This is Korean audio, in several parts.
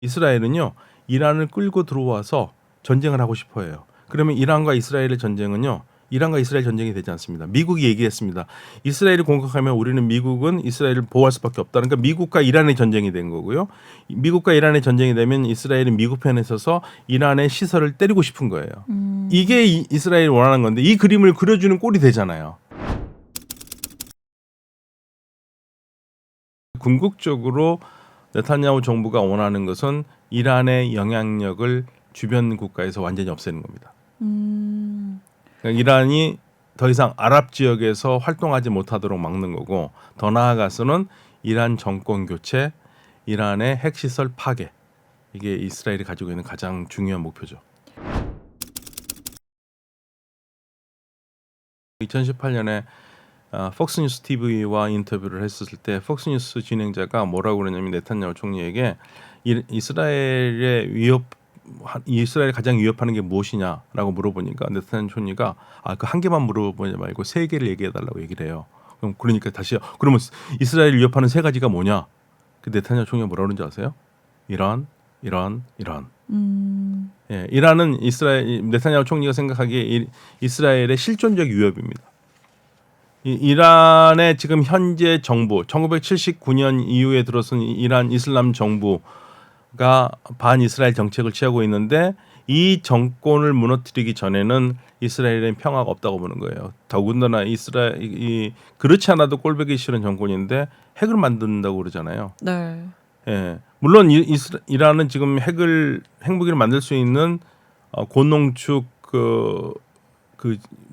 이스라엘은요 이란을 끌고 들어와서 전쟁을 하고 싶어해요. 그러면 이란과 이스라엘의 전쟁은요 이란과 이스라엘 전쟁이 되지 않습니다. 미국이 얘기했습니다. 이스라엘이 공격하면 우리는 미국은 이스라엘을 보호할 수밖에 없다. 그러니까 미국과 이란의 전쟁이 된 거고요. 미국과 이란의 전쟁이 되면 이스라엘은 미국 편에 서서 이란의 시설을 때리고 싶은 거예요. 이게 이스라엘이 원하는 건데 이 그림을 그려주는 꼴이 되잖아요. 궁극적으로 네타냐후 정부가 원하는 것은 이란의 영향력을 주변 국가에서 완전히 없애는 겁니다. 그러니까 이란이 더 이상 아랍 지역에서 활동하지 못하도록 막는 거고 더 나아가서는 이란 정권 교체, 이란의 핵시설 파괴 이게 이스라엘이 가지고 있는 가장 중요한 목표죠. 2018년에 폭스뉴스 TV와 인터뷰를 했었을 때 폭스뉴스 진행자가 뭐라고 그러냐면 네타냐후 총리에게 이스라엘 가장 위협하는 게 무엇이냐라고 물어보니까 네타냐후 총리가 그 한 개만 물어보지 말고 세 개를 얘기해달라고 얘기를 해요. 그러니까 다시 그러면 이스라엘 위협하는 세 가지가 뭐냐? 그 네타냐후 총리가 뭐라 그러는지 아세요? 이란. 예, 이란은 네타냐후 총리가 생각하기에 이스라엘의 실존적 위협입니다. 이란의 지금 현재 정부 1979년 이후에 들어선 이란 이슬람 정부가 반이스라엘 정책을 취하고 있는데 이 정권을 무너뜨리기 전에는 이스라엘엔 평화가 없다고 보는 거예요. 더군다나 이스라엘이 그렇지 않아도 꼴보기 싫은 정권인데 핵을 만든다고 그러잖아요. 네. 예, 물론 이란은 지금 핵무기를 만들 수 있는 고농축 그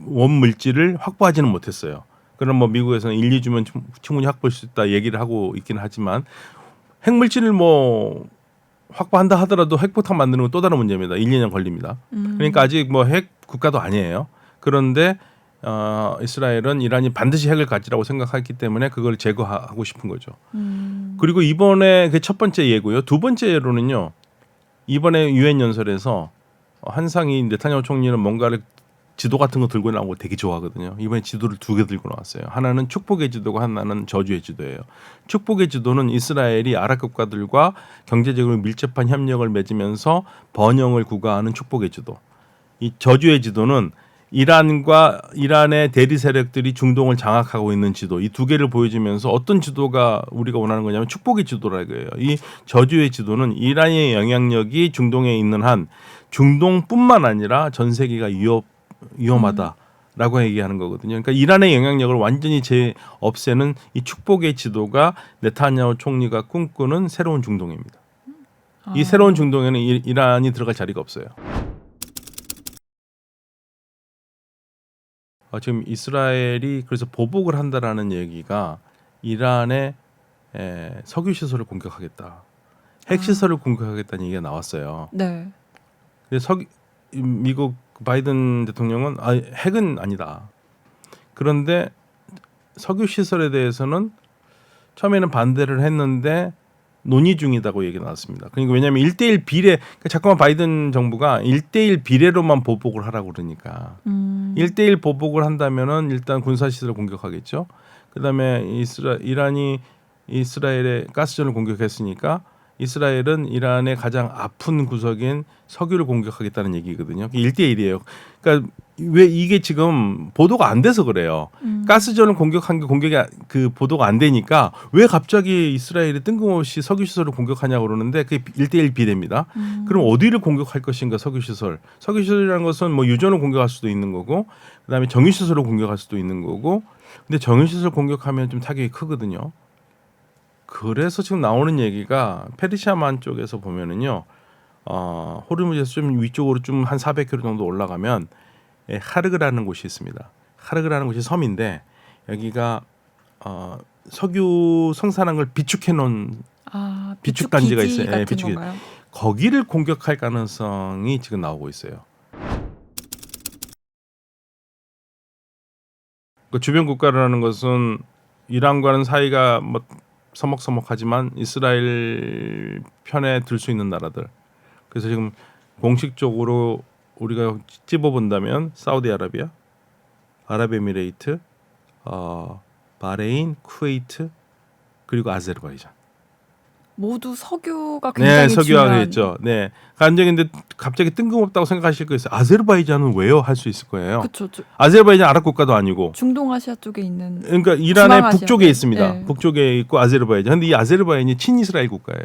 원물질을 확보하지는 못했어요. 그럼 뭐 미국에서는 1, 2주면 충분히 확보할 수 있다 얘기를 하고 있긴 하지만 핵물질을 뭐 확보한다 하더라도 핵폭탄 만드는 건 또 다른 문제입니다. 1, 2년 걸립니다. 그러니까 아직 뭐 핵 국가도 아니에요. 그런데 이스라엘은 이란이 반드시 핵을 가지라고 생각했기 때문에 그걸 제거하고 싶은 거죠. 그리고 이번에 그 첫 번째 예고요. 두 번째 예로는요. 이번에 유엔 연설에서 한상희 네타냐후 총리는 뭔가를 지도 같은 거 들고 나오고 되게 좋아하거든요. 이번에 지도를 2개 들고 나왔어요. 하나는 축복의 지도고 하나는 저주의 지도예요. 축복의 지도는 이스라엘이 아랍 국가들과 경제적으로 밀접한 협력을 맺으면서 번영을 구가하는 축복의 지도. 이 저주의 지도는 이란과 이란의 대리 세력들이 중동을 장악하고 있는 지도. 이 두 개를 보여주면서 어떤 지도가 우리가 원하는 거냐면 축복의 지도라고 해요. 이 저주의 지도는 이란의 영향력이 중동에 있는 한 중동뿐만 아니라 전 세계가 위험하다라고 얘기하는 거거든요. 그러니까 이란의 영향력을 완전히 없애는 이 축복의 지도가 네타냐후 총리가 꿈꾸는 새로운 중동입니다. 이 새로운 중동에는 이란이 들어갈 자리가 없어요. 지금 이스라엘이 그래서 보복을 한다라는 얘기가 이란의 석유 시설을 공격하겠다, 핵 시설을 공격하겠다는 얘기가 나왔어요. 네. 근데 미국 바이든 대통령은 핵은 아니다. 그런데 석유 시설에 대해서는 처음에는 반대를 했는데 논의 중이다고 얘기가 나왔습니다. 그러니까 왜냐하면 1대1 비례, 그러니까 자꾸만 바이든 정부가 1대1 비례로만 보복을 하라고 그러니까 1대1 보복을 한다면은 일단 군사 시설을 공격하겠죠. 그다음에 이란이 이스라엘의 가스전을 공격했으니까 이스라엘은 이란의 가장 아픈 구석인 석유를 공격하겠다는 얘기거든요. 1대1이에요. 그러니까 왜 이게 지금 보도가 안 돼서 그래요. 가스전을 공격한 게 그 보도가 안 되니까 왜 갑자기 이스라엘이 뜬금없이 석유 시설을 공격하냐고 그러는데 그게 1대1 비례입니다. 그럼 어디를 공격할 것인가 석유 시설. 석유 시설이라는 것은 뭐 유전을 공격할 수도 있는 거고 그다음에 정유 시설을 공격할 수도 있는 거고 근데 정유 시설 공격하면 좀 타격이 크거든요. 그래서 지금 나오는 얘기가 페르시아만 쪽에서 보면은요, 호르무즈에서 좀 위쪽으로 좀 한 400km 정도 올라가면 하르그라는 곳이 있습니다. 하르그라는 곳이 섬인데 여기가 석유 생산한 걸 비축해 놓은 비축 단지가 있어요. 같은 비축 건가요? 거기를 공격할 가능성이 지금 나오고 있어요. 그 주변 국가라는 것은 이란과는 사이가 뭐 서먹서먹하지만 이스라엘 편에 들 수 있는 나라들. 그래서 지금 공식적으로 우리가 찝어본다면 사우디아라비아, 아랍에미레이트, 바레인, 쿠웨이트 그리고 아제르바이잔. 모두 석유가 네, 굉장히 석유화가 중요한. 했죠. 네, 간정인데 갑자기 뜬금없다고 생각하실 거예요. 아제르바이잔은 왜요? 할 수 있을 거예요. 그렇죠. 아제르바이잔 아랍 국가도 아니고. 중동아시아 쪽에 있는. 그러니까 이란의 중앙아시아, 북쪽에 네. 있습니다. 네. 북쪽에 있고 아제르바이잔. 근데 이 아제르바이잔이 친이스라엘 국가예요.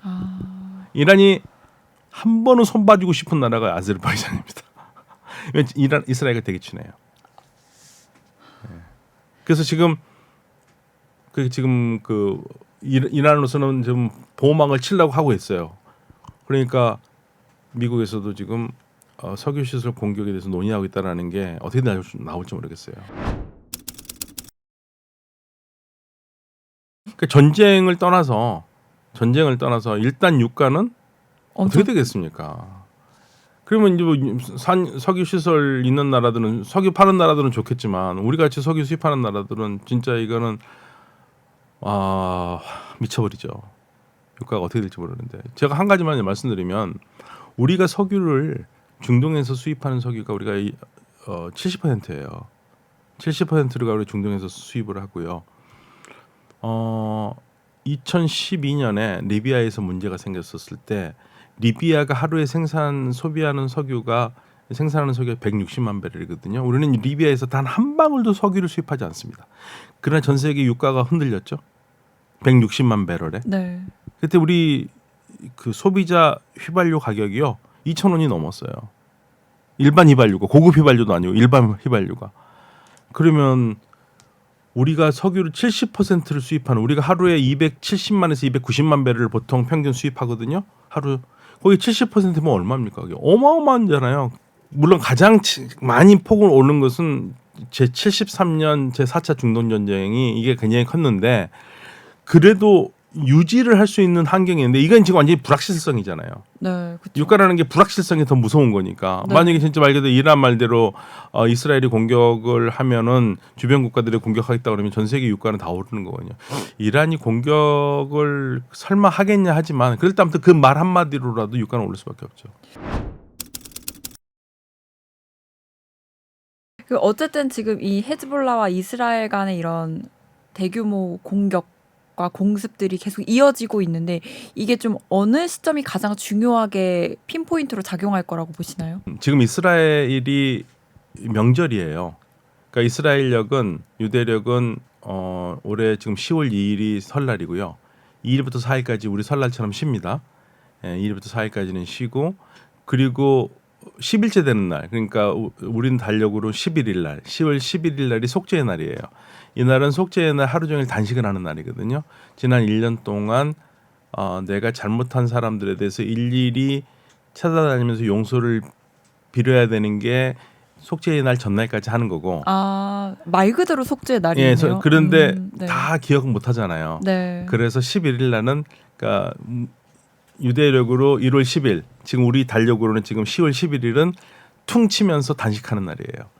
아, 이란이 한 번은 손봐주고 싶은 나라가 아제르바이잔입니다. 이란 이스라엘과 되게 친해요. 네. 그래서 지금 이란으로서는 좀 보호막을 치려고 하고 있어요. 그러니까 미국에서도 지금 석유 시설 공격에 대해서 논의하고 있다라는 게 어떻게 나올지 모르겠어요. 그러니까 전쟁을 떠나서 일단 유가는 어떻게 되겠습니까? 그러면 이제 뭐 석유 시설 있는 나라들은 석유 파는 나라들은 좋겠지만 우리 같이 석유 수입하는 나라들은 진짜 이거는 미쳐버리죠. 유가가 어떻게 될지 모르는데 제가 한 가지만 말씀드리면 우리가 석유를 중동에서 수입하는 석유가 우리가 70%예요. 70%가 우리 중동에서 수입을 하고요. 2012년에 리비아에서 문제가 생겼었을 때 리비아가 하루에 생산하는 석유가 160만 배럴이거든요. 우리는 리비아에서 단 한 방울도 석유를 수입하지 않습니다. 그러나 전 세계 유가가 흔들렸죠. 160만 배럴에. 네. 그때 우리 그 소비자 휘발유 가격이요 2,000원이 넘었어요. 일반 휘발유가 고급 휘발유도 아니고 일반 휘발유가. 그러면 우리가 석유를 70%를 수입하는 우리가 하루에 270만에서 290만 배를 보통 평균 수입하거든요. 하루 거기 70%면 얼마입니까? 그게 어마어마하잖아요. 물론 가장 많이 폭을 오른 것은 제 73년 제 4차 중동 전쟁이 이게 굉장히 컸는데 그래도 유지를 할 수 있는 환경이 있는데 이건 지금 완전히 불확실성이잖아요. 네, 그쵸. 유가라는 게 불확실성이 더 무서운 거니까. 네. 만약에 진짜 말 그대로 이란 말대로 이스라엘이 공격을 하면은 주변 국가들이 공격하겠다 그러면 전 세계 유가는 다 오르는 거거든요. 이란이 공격을 설마 하겠냐 하지만 그럴 때 아무튼 그 말 한마디로라도 유가는 오를 수밖에 없죠. 그 어쨌든 지금 이 헤즈볼라와 이스라엘 간의 이런 대규모 공격과 공습들이 계속 이어지고 있는데 이게 좀 어느 시점이 가장 중요하게 핀포인트로 작용할 거라고 보시나요? 지금 이스라엘이 명절이에요. 그러니까 이스라엘력은 유대력은 올해 지금 10월 2일이 설날이고요. 2일부터 4일까지 우리 설날처럼 쉽니다. 2일부터 4일까지는 쉬고 그리고 10일째 되는 날 그러니까 우리는 달력으로 11일 날 10월 11일 날이 속죄의 날이에요. 이날은 속죄의 날 하루 종일 단식을 하는 날이거든요. 지난 1년 동안 내가 잘못한 사람들에 대해서 일일이 찾아다니면서 용서를 빌어야 되는 게 속죄의 날 전날까지 하는 거고. 말 그대로 속죄의 날이네요. 예, 그런데 네. 다 기억 못 하잖아요. 네. 그래서 11일 날은 그러니까 유대력으로 1월 10일, 지금 우리 달력으로는 지금 10월 11일은 퉁치면서 단식하는 날이에요.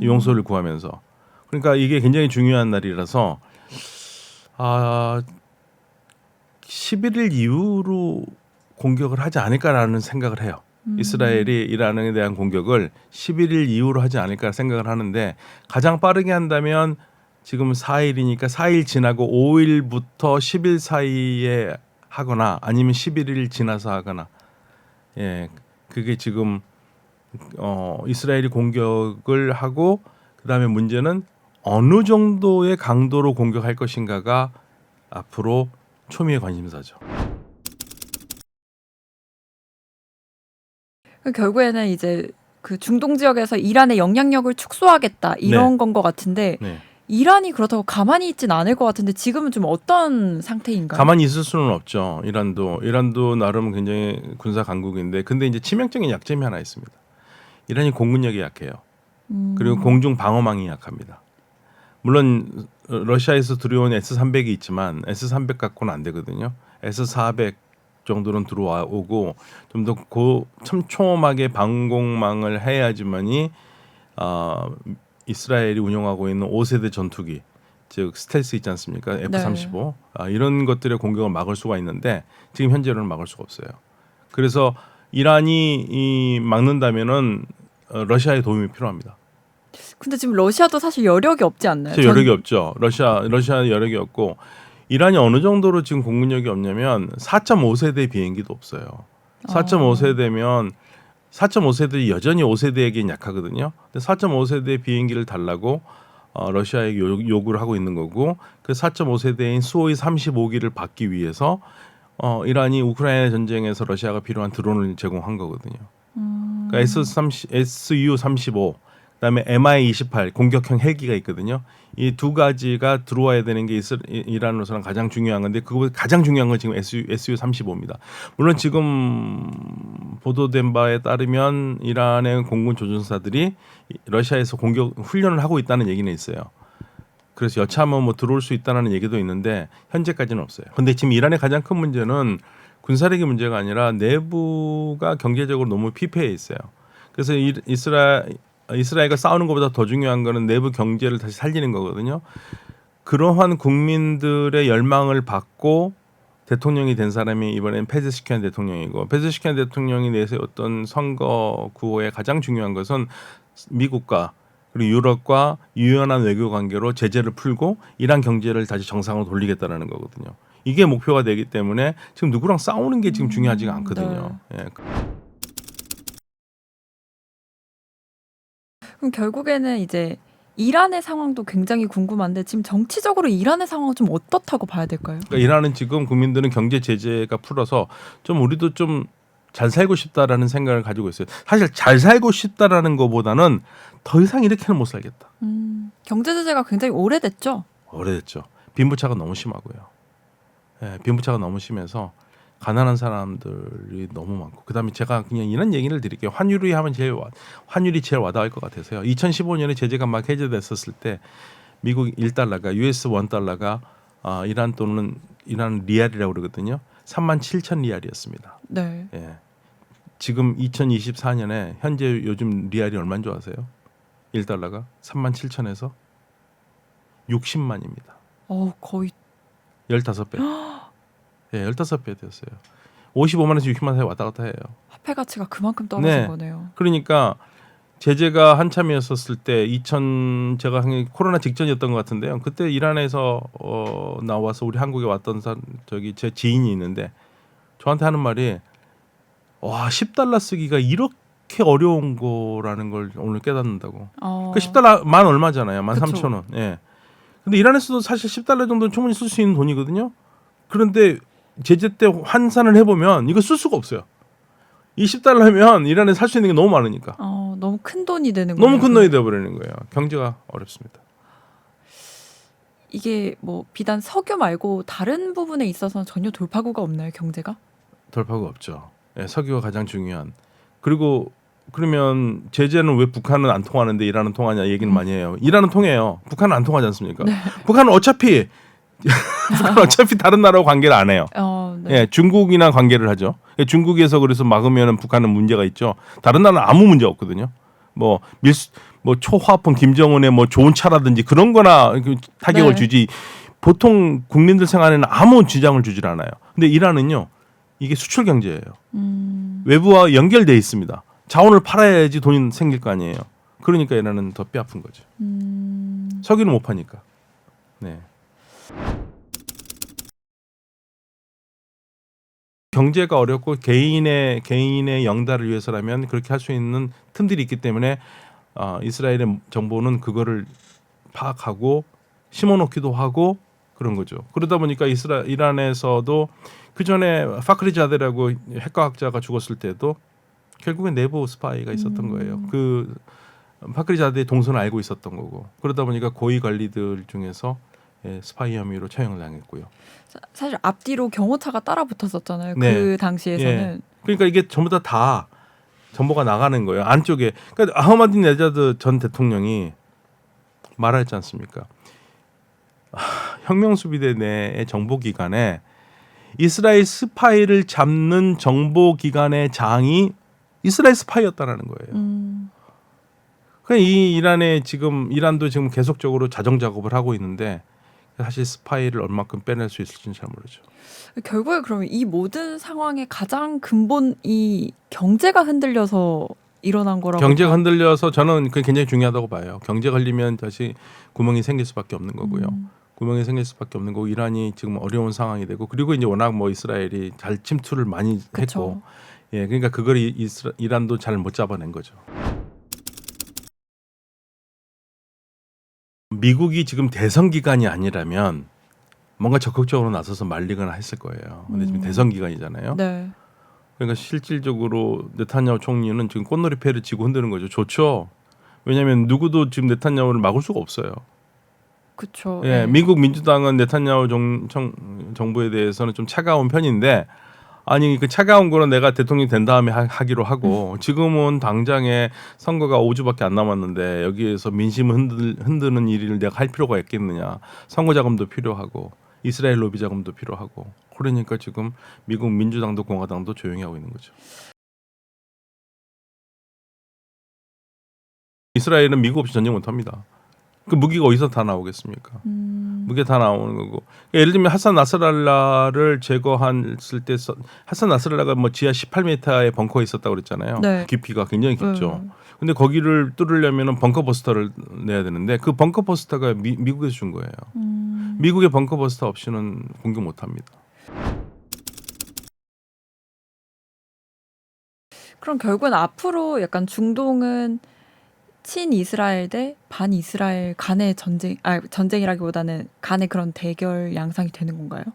용서를 구하면서. 그러니까 이게 굉장히 중요한 날이라서 11일 이후로 공격을 하지 않을까라는 생각을 해요. 이스라엘이 이란에 대한 공격을 11일 이후로 하지 않을까 생각을 하는데 가장 빠르게 한다면 지금 4일이니까 4일 지나고 5일부터 10일 사이에 하거나 아니면 11일 지나서 하거나 그게 지금 이스라엘이 공격을 하고 그다음에 문제는 어느 정도의 강도로 공격할 것인가가 앞으로 초미의 관심사죠. 결국에는 이제 그 중동 지역에서 이란의 영향력을 축소하겠다 이런 건 것 같은데 이란이 그렇다고 가만히 있진 않을 것 같은데 지금은 좀 어떤 상태인가요? 가만히 있을 수는 없죠. 이란도 나름 굉장히 군사 강국인데 근데 이제 치명적인 약점이 하나 있습니다. 이란이 공군력이 약해요. 그리고 공중 방어망이 약합니다. 물론 러시아에서 들여온 S-300이 있지만 S-300 갖고는 안 되거든요. S-400 정도는 들어오고 좀 더 촘촘하게 방공망을 해야지만이 이스라엘이 운영하고 있는 5세대 전투기 즉 스텔스 있지 않습니까? F-35 이런 것들의 공격을 막을 수가 있는데 지금 현재로는 막을 수가 없어요. 그래서 이란이 막는다면은 러시아의 도움이 필요합니다. 근데 지금 러시아도 사실 여력이 없지 않나요? 여력이 없죠. 러시아 여력이 없고 이란이 어느 정도로 지금 공군력이 없냐면 4.5세대 비행기도 없어요. 4.5세대면 4.5세대 여전히 5세대에겐 약하거든요. 근데 4.5세대 비행기를 달라고 러시아에게 요구를 하고 있는 거고 그 4.5세대인 수호이 35기를 받기 위해서 이란이 우크라이나 전쟁에서 러시아가 필요한 드론을 제공한 거거든요. 그러니까 Su-35 그다음에 Mi-28 공격형 헬기가 있거든요. 이 두 가지가 들어와야 되는 게 이란으로서는 가장 중요한 건데 그거보다 가장 중요한 건 지금 Su-35입니다. 물론 지금 보도된 바에 따르면 이란의 공군 조종사들이 러시아에서 공격 훈련을 하고 있다는 얘기는 있어요. 그래서 여차하면 뭐 들어올 수 있다는 얘기도 있는데 현재까지는 없어요. 근데 지금 이란의 가장 큰 문제는 군사력의 문제가 아니라 내부가 경제적으로 너무 피폐해 있어요. 그래서 이스라엘과 싸우는 것보다 더 중요한 거는 내부 경제를 다시 살리는 거거든요. 그러한 국민들의 열망을 받고 대통령이 된 사람이 이번엔 페제시키안 대통령이고 페제시키안 대통령이 내세웠던 선거 구호의 가장 중요한 것은 미국과 그리고 유럽과 유연한 외교 관계로 제재를 풀고 이란 경제를 다시 정상으로 돌리겠다라는 거거든요. 이게 목표가 되기 때문에 지금 누구랑 싸우는 게 지금 중요하지가 않거든요. 예. 그럼 결국에는 이제 이란의 상황도 굉장히 궁금한데 지금 정치적으로 이란의 상황은 좀 어떻다고 봐야 될까요? 그러니까 이란은 지금 국민들은 경제 제재가 풀어서 좀 우리도 좀 잘 살고 싶다라는 생각을 가지고 있어요. 사실 잘 살고 싶다라는 것보다는 더 이상 이렇게는 못 살겠다. 경제 제재가 굉장히 오래됐죠. 오래됐죠. 빈부차가 너무 심하고요. 예, 빈부차가 너무 심해서 가난한 사람들이 너무 많고 그다음에 제가 그냥 이런 얘기를 드릴게요. 환율이 제일 와닿을 것 같아서요. 2015년에 제재가 막 해제됐었을 때 미국 1달러가 US 1달러가 이란 또는 이란 리알이라고 그러거든요. 37,000 리알이었습니다. 네. 예. 지금 2024년에 현재 요즘 리알이 얼마인 줄 아세요? 1달러가 37,000에서 60만입니다. 거의 15배. 예, 15배 됐어요. 55만에서 60만 사이 왔다 갔다 해요. 화폐 가치가 그만큼 떨어진 네. 거네요. 그러니까 제재가 한참이었었을 때 제가 코로나 직전이었던 것 같은데요. 그때 이란에서 나와서 우리 한국에 왔던 제 지인이 있는데 저한테 하는 말이 와 10달러 쓰기가 이렇게 어려운 거라는 걸 오늘 깨닫는다고. 그 10달러 만 얼마잖아요. 13,000원. 예. 근데 이란에서도 사실 10달러 정도는 충분히 쓸 수 있는 돈이거든요. 그런데 제재 때 환산을 해보면 이거 쓸 수가 없어요. 20달러면 이란에 살 수 있는 게 너무 많으니까. 너무 큰 돈이 되는 거예요. 너무 큰 돈이 되어버리는 거예요. 경제가 어렵습니다. 이게 뭐 비단 석유 말고 다른 부분에 있어서는 전혀 돌파구가 없나요, 경제가? 돌파구가 없죠. 예, 석유가 가장 중요한. 그리고 그러면 제재는 왜 북한은 안 통하는데 이란은 통하냐 얘기는 많이 해요. 이란은 통해요. 북한은 안 통하지 않습니까? 네. 북한은 어차피 다른 나라하고 관계를 안 해요. 네. 예, 중국이나 관계를 하죠. 중국에서 그래서 막으면 북한은 문제가 있죠. 다른 나라는 아무 문제 없거든요. 뭐 초화폰 김정은의 뭐 좋은 차라든지 그런 거나 타격을 네. 주지 보통 국민들 생활에는 아무 지장을 주질 않아요. 근데 이란은요. 이게 수출 경제예요. 외부와 연결돼 있습니다. 자원을 팔아야지 돈이 생길 거 아니에요. 그러니까 이란은 더 뼈아픈 거죠. 석유는 못 파니까. 네. 경제가 어렵고 개인의 영달을 위해서라면 그렇게 할 수 있는 틈들이 있기 때문에 이스라엘의 정부는 그거를 파악하고 심어놓기도 하고 그런 거죠. 그러다 보니까 이란에서도 그 전에 파크리자데라고 핵과학자가 죽었을 때도 결국엔 내부 스파이가 있었던 거예요. 그 파크리자데의 동선을 알고 있었던 거고 그러다 보니까 고위 관리들 중에서 스파이 혐의로 처형을 당했고요. 사실 앞뒤로 경호차가 따라 붙었었잖아요. 네. 그 당시에서는. 예. 그러니까 이게 전부 다 정보가 나가는 거예요. 안쪽에. 그러니까 아흐마디네자드 전 대통령이 말했지 않습니까? 혁명수비대 내의 정보기관에 이스라엘 스파이를 잡는 정보기관의 장이 이스라엘 스파이였다라는 거예요. 그러니까 이란도 지금 계속적으로 자정 작업을 하고 있는데 사실 스파이를 얼마큼 빼낼 수 있을지는 잘 모르죠. 결국에 그러면 이 모든 상황의 가장 근본이 경제가 흔들려서 일어난 거라고. 경제가 흔들려서 저는 그게 굉장히 중요하다고 봐요. 경제가 흔들리면 다시 구멍이 생길 수밖에 없는 거고요. 구멍이 생길 수밖에 없는 거고 이란이 지금 어려운 상황이 되고 그리고 이제 워낙 뭐 이스라엘이 잘 침투를 많이 했고 그쵸. 예 그러니까 그걸 이란도 잘 못 잡아낸 거죠. 미국이 지금 대선 기간이 아니라면 뭔가 적극적으로 나서서 말리거나 했을 거예요. 근데 지금 대선 기간이잖아요. 네. 그러니까 실질적으로 네타냐후 총리는 지금 꽃놀이패를 쥐고 흔드는 거죠. 좋죠. 왜냐하면 누구도 지금 네타냐후를 막을 수가 없어요. 그쵸. 예, 예. 미국 민주당은 네타냐후 정부에 대해서는 좀 차가운 편인데 아니 그 차가운 거는 내가 대통령이 된 다음에 하기로 하고 지금은 당장에 선거가 5주밖에 안 남았는데 여기에서 민심을 흔드는 일을 내가 할 필요가 있겠느냐. 선거 자금도 필요하고 이스라엘 로비 자금도 필요하고 그러니까 지금 미국 민주당도 공화당도 조용히 하고 있는 거죠. 이스라엘은 미국 없이 전쟁 못합니다. 그 무기가 어디서 다 나오겠습니까? 무게 다 나오는 거고. 예를 들면 하산 나스랄라를 제거했을 때 하산 나스랄라가 뭐 지하 18m의 벙커에 있었다고 그랬잖아요. 네. 깊이가 굉장히 깊죠. 근데 거기를 뚫으려면 벙커 버스터를 내야 되는데 그 벙커 버스터가 미국에서 준 거예요. 미국의 벙커 버스터 없이는 공격 못 합니다. 그럼 결국은 앞으로 약간 중동은 친이스라엘 대 반이스라엘 간의 전쟁이라기보다는 간의 그런 대결 양상이 되는 건가요?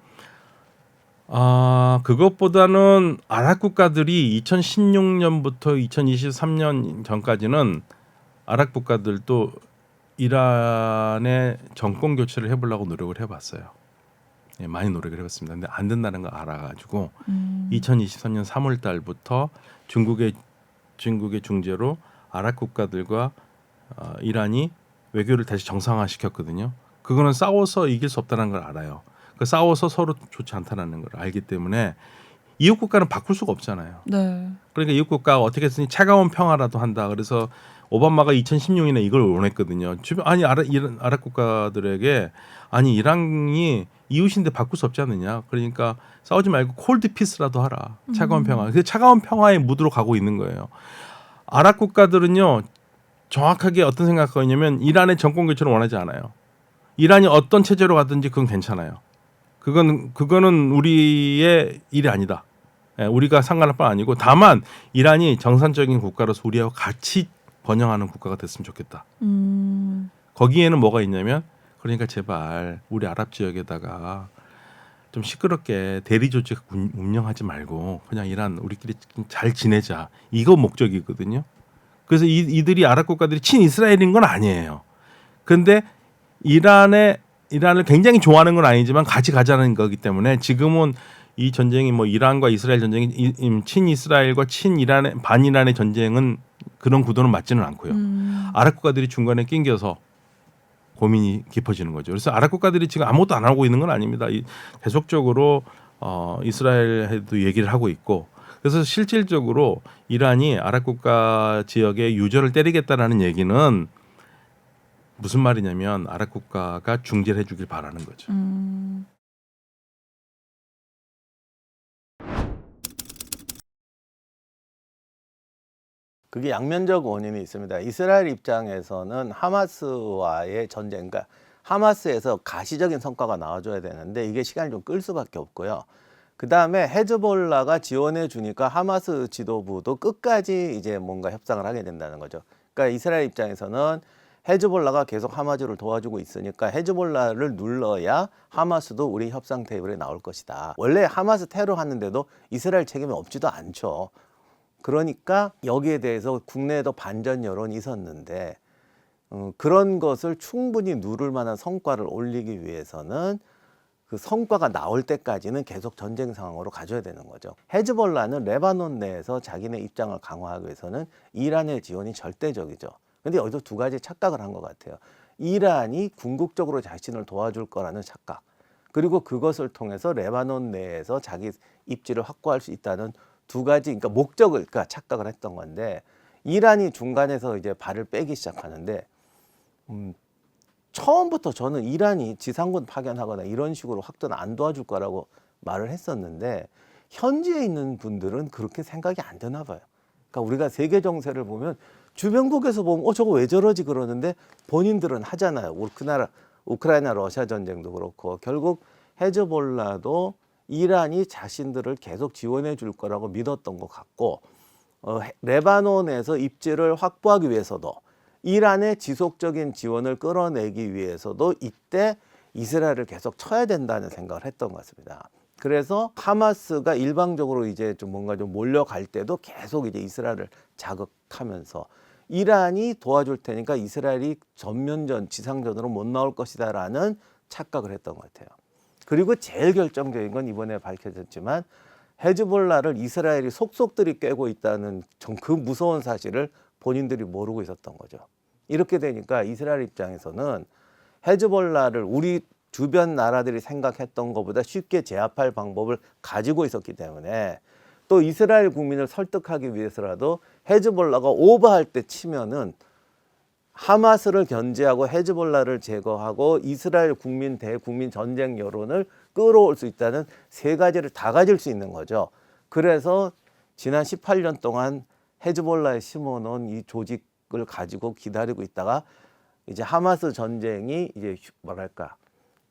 아, 그것보다는 아랍 국가들이 2016년부터 2023년 전까지는 아랍 국가들도 이란의 정권 교체를 해보려고 노력을 해봤어요. 예, 많이 노력을 해봤습니다. 근데 안 된다는 걸 알아가지고 2023년 3월 달부터 중국의 중재로 아랍 국가들과 이란이 외교를 다시 정상화시켰거든요. 그거는 싸워서 이길 수 없다는 걸 알아요. 그 싸워서 서로 좋지 않다는 걸 알기 때문에 이웃 국가는 바꿀 수가 없잖아요. 네. 그러니까 이웃 국가가 어떻게 했으니 차가운 평화라도 한다. 그래서 오바마가 2016년에 이걸 원했거든요. 아니 아랍 국가들에게 아니 이란이 이웃인데 바꿀 수 없지 않느냐. 그러니까 싸우지 말고 콜드 피스라도 하라. 차가운 평화. 그 차가운 평화의 무드로 가고 있는 거예요. 아랍 국가들은요. 정확하게 어떤 생각하고 있냐면 이란의 정권 교체를 원하지 않아요. 이란이 어떤 체제로 가든지 그건 괜찮아요. 그거는 우리의 일이 아니다. 예, 우리가 상관할 바 아니고 다만 이란이 정상적인 국가로서 우리하고 같이 번영하는 국가가 됐으면 좋겠다. 거기에는 뭐가 있냐면 그러니까 제발 우리 아랍 지역에다가 좀 시끄럽게 대리 조직 운영하지 말고 그냥 이란 우리끼리 잘 지내자. 이거 목적이거든요. 그래서 이들이 아랍 국가들이 친이스라엘인 건 아니에요. 그런데 이란을 굉장히 좋아하는 건 아니지만 같이 가자는 거기 때문에 지금은 이 전쟁이 뭐 이란과 이스라엘 전쟁이 친이스라엘과 친이란의 반이란의 전쟁은 그런 구도는 맞지는 않고요. 아랍 국가들이 중간에 낑겨서 고민이 깊어지는 거죠. 그래서 아랍 국가들이 지금 아무것도 안 하고 있는 건 아닙니다. 계속적으로 이스라엘에도 얘기를 하고 있고 그래서 실질적으로 이란이 아랍 국가 지역에 유저를 때리겠다라는 얘기는 무슨 말이냐면 아랍 국가가 중재를 해주길 바라는 거죠. 그게 양면적 원인이 있습니다. 이스라엘 입장에서는 하마스와의 전쟁, 그러니까 하마스에서 가시적인 성과가 나와줘야 되는데 이게 시간이 좀 끌 수밖에 없고요. 그 다음에 헤즈볼라가 지원해 주니까 하마스 지도부도 끝까지 이제 뭔가 협상을 하게 된다는 거죠. 그러니까 이스라엘 입장에서는 헤즈볼라가 계속 하마스를 도와주고 있으니까 헤즈볼라를 눌러야 하마스도 우리 협상 테이블에 나올 것이다. 원래 하마스 테러 하는데도 이스라엘 책임이 없지도 않죠. 그러니까 여기에 대해서 국내에도 반전 여론이 있었는데 그런 것을 충분히 누를 만한 성과를 올리기 위해서는 그 성과가 나올 때까지는 계속 전쟁 상황으로 가져야 되는 거죠. 헤즈볼라는 레바논 내에서 자기네 입장을 강화하기 위해서는 이란의 지원이 절대적이죠. 근데 여기서 두 가지 착각을 한 것 같아요. 이란이 궁극적으로 자신을 도와줄 거라는 착각, 그리고 그것을 통해서 레바논 내에서 자기 입지를 확보할 수 있다는 두 가지, 그러니까 목적을 착각을 했던 건데 이란이 중간에서 이제 발을 빼기 시작하는데 처음부터 저는 이란이 지상군 파견하거나 이런 식으로 확전 안 도와줄 거라고 말을 했었는데 현지에 있는 분들은 그렇게 생각이 안 되나 봐요. 그러니까 우리가 세계 정세를 보면 주변국에서 보면 저거 왜 저러지 그러는데 본인들은 하잖아요. 그 나라 우크라이나 러시아 전쟁도 그렇고 결국 헤즈볼라도 이란이 자신들을 계속 지원해 줄 거라고 믿었던 것 같고 레바논에서 입지를 확보하기 위해서도 이란의 지속적인 지원을 끌어내기 위해서도 이때 이스라엘을 계속 쳐야 된다는 생각을 했던 것 같습니다. 그래서 하마스가 일방적으로 이제 좀 뭔가 좀 몰려갈 때도 계속 이제 이스라엘을 자극하면서 이란이 도와줄 테니까 이스라엘이 전면전 지상전으로 못 나올 것이다라는 착각을 했던 것 같아요. 그리고 제일 결정적인 건 이번에 밝혀졌지만 헤즈볼라를 이스라엘이 속속들이 꿰고 있다는 좀 그 무서운 사실을 본인들이 모르고 있었던 거죠. 이렇게 되니까 이스라엘 입장에서는 헤즈볼라를 우리 주변 나라들이 생각했던 것보다 쉽게 제압할 방법을 가지고 있었기 때문에 또 이스라엘 국민을 설득하기 위해서라도 헤즈볼라가 오버할 때 치면은 하마스를 견제하고 헤즈볼라를 제거하고 이스라엘 국민 대국민 전쟁 여론을 끌어올 수 있다는 세 가지를 다 가질 수 있는 거죠. 그래서 지난 18년 동안 헤즈볼라에 심어놓은 이 조직을 가지고 기다리고 있다가 이제 하마스 전쟁이 이제 뭐랄까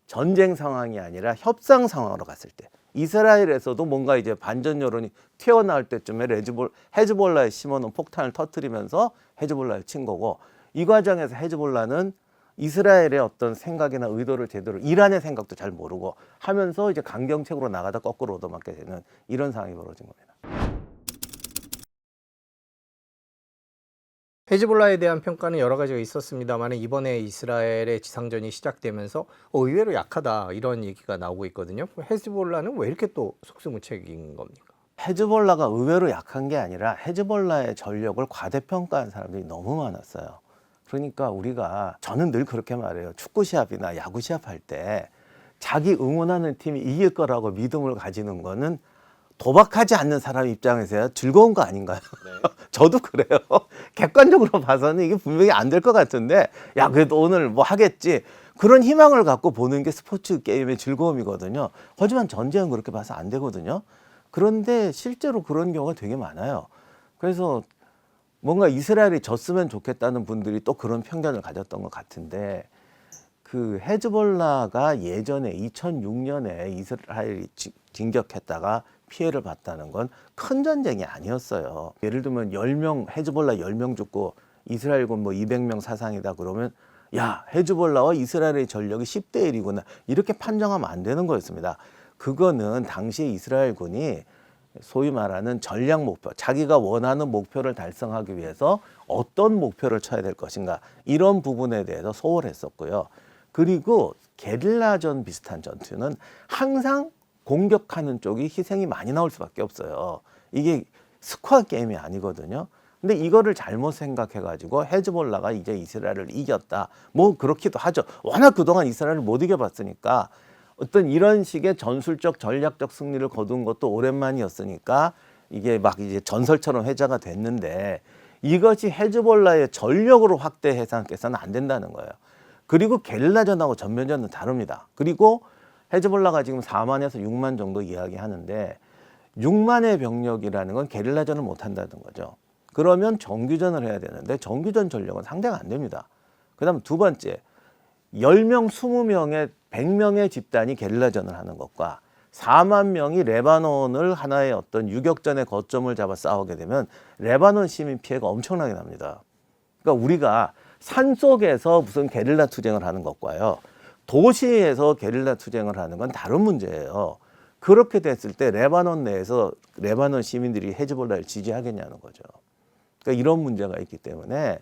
전쟁 상황이 아니라 협상 상황으로 갔을 때 이스라엘에서도 뭔가 이제 반전 여론이 튀어나올 때쯤에 헤즈볼라에 심어놓은 폭탄을 터뜨리면서 헤즈볼라를 친 거고 이 과정에서 헤즈볼라는 이스라엘의 어떤 생각이나 의도를 제대로 이란의 생각도 잘 모르고 하면서 이제 강경책으로 나가다 거꾸로 얻어맞게 되는 이런 상황이 벌어진 겁니다. 헤즈볼라에 대한 평가는 여러 가지가 있었습니다만 이번에 이스라엘의 지상전이 시작되면서 의외로 약하다 이런 얘기가 나오고 있거든요. 헤즈볼라는 왜 이렇게 또 속수무책인 겁니까? 헤즈볼라가 의외로 약한 게 아니라 헤즈볼라의 전력을 과대평가한 사람들이 너무 많았어요. 그러니까 우리가 저는 늘 그렇게 말해요. 축구 시합이나 야구 시합 할 때 자기 응원하는 팀이 이길 거라고 믿음을 가지는 거는 도박하지 않는 사람 입장에서야 즐거운 거 아닌가요? 네. 저도 그래요. 객관적으로 봐서는 이게 분명히 안 될 것 같은데 야 그래도 오늘 뭐 하겠지. 그런 희망을 갖고 보는 게 스포츠 게임의 즐거움이거든요. 하지만 전쟁은 그렇게 봐서 안 되거든요. 그런데 실제로 그런 경우가 되게 많아요. 그래서 뭔가 이스라엘이 졌으면 좋겠다는 분들이 또 그런 편견을 가졌던 것 같은데 그 헤즈볼라가 예전에 2006년에 이스라엘이 진격했다가 피해를 봤다는 건 큰 전쟁이 아니었어요. 예를 들면 10명 헤즈볼라 10명 죽고 이스라엘군 뭐 200명 사상이다 그러면 야 헤즈볼라와 이스라엘의 전력이 10대 1이구나 이렇게 판정하면 안 되는 거였습니다. 그거는 당시에 이스라엘군이 소위 말하는 전략 목표, 자기가 원하는 목표를 달성하기 위해서 어떤 목표를 쳐야 될 것인가 이런 부분에 대해서 소홀했었고요. 그리고 게릴라전 비슷한 전투는 항상 공격하는 쪽이 희생이 많이 나올 수밖에 없어요. 이게 스쿼드 게임이 아니거든요. 근데 이거를 잘못 생각해가지고 헤즈볼라가 이제 이스라엘을 이겼다. 뭐 그렇기도 하죠. 워낙 그동안 이스라엘을 못 이겨봤으니까 어떤 이런 식의 전술적 전략적 승리를 거둔 것도 오랜만이었으니까 이게 막 이제 전설처럼 회자가 됐는데 이것이 헤즈볼라의 전력으로 확대 해석해서는 안 된다는 거예요. 그리고 게릴라전하고 전면전은 다릅니다. 그리고 헤즈볼라가 지금 4만에서 6만 정도 이야기하는데 6만의 병력이라는 건 게릴라전을 못 한다는 거죠. 그러면 정규전을 해야 되는데 정규전 전력은 상대가 안 됩니다. 그다음 두 번째 10명, 20명의 100명의 집단이 게릴라전을 하는 것과 4만 명이 레바논을 하나의 어떤 유격전의 거점을 잡아 싸우게 되면 레바논 시민 피해가 엄청나게 납니다. 그러니까 우리가 산속에서 무슨 게릴라 투쟁을 하는 것과요. 도시에서 게릴라 투쟁을 하는 건 다른 문제예요. 그렇게 됐을 때 레바논 내에서 레바논 시민들이 헤즈볼라를 지지하겠냐는 거죠. 그러니까 이런 문제가 있기 때문에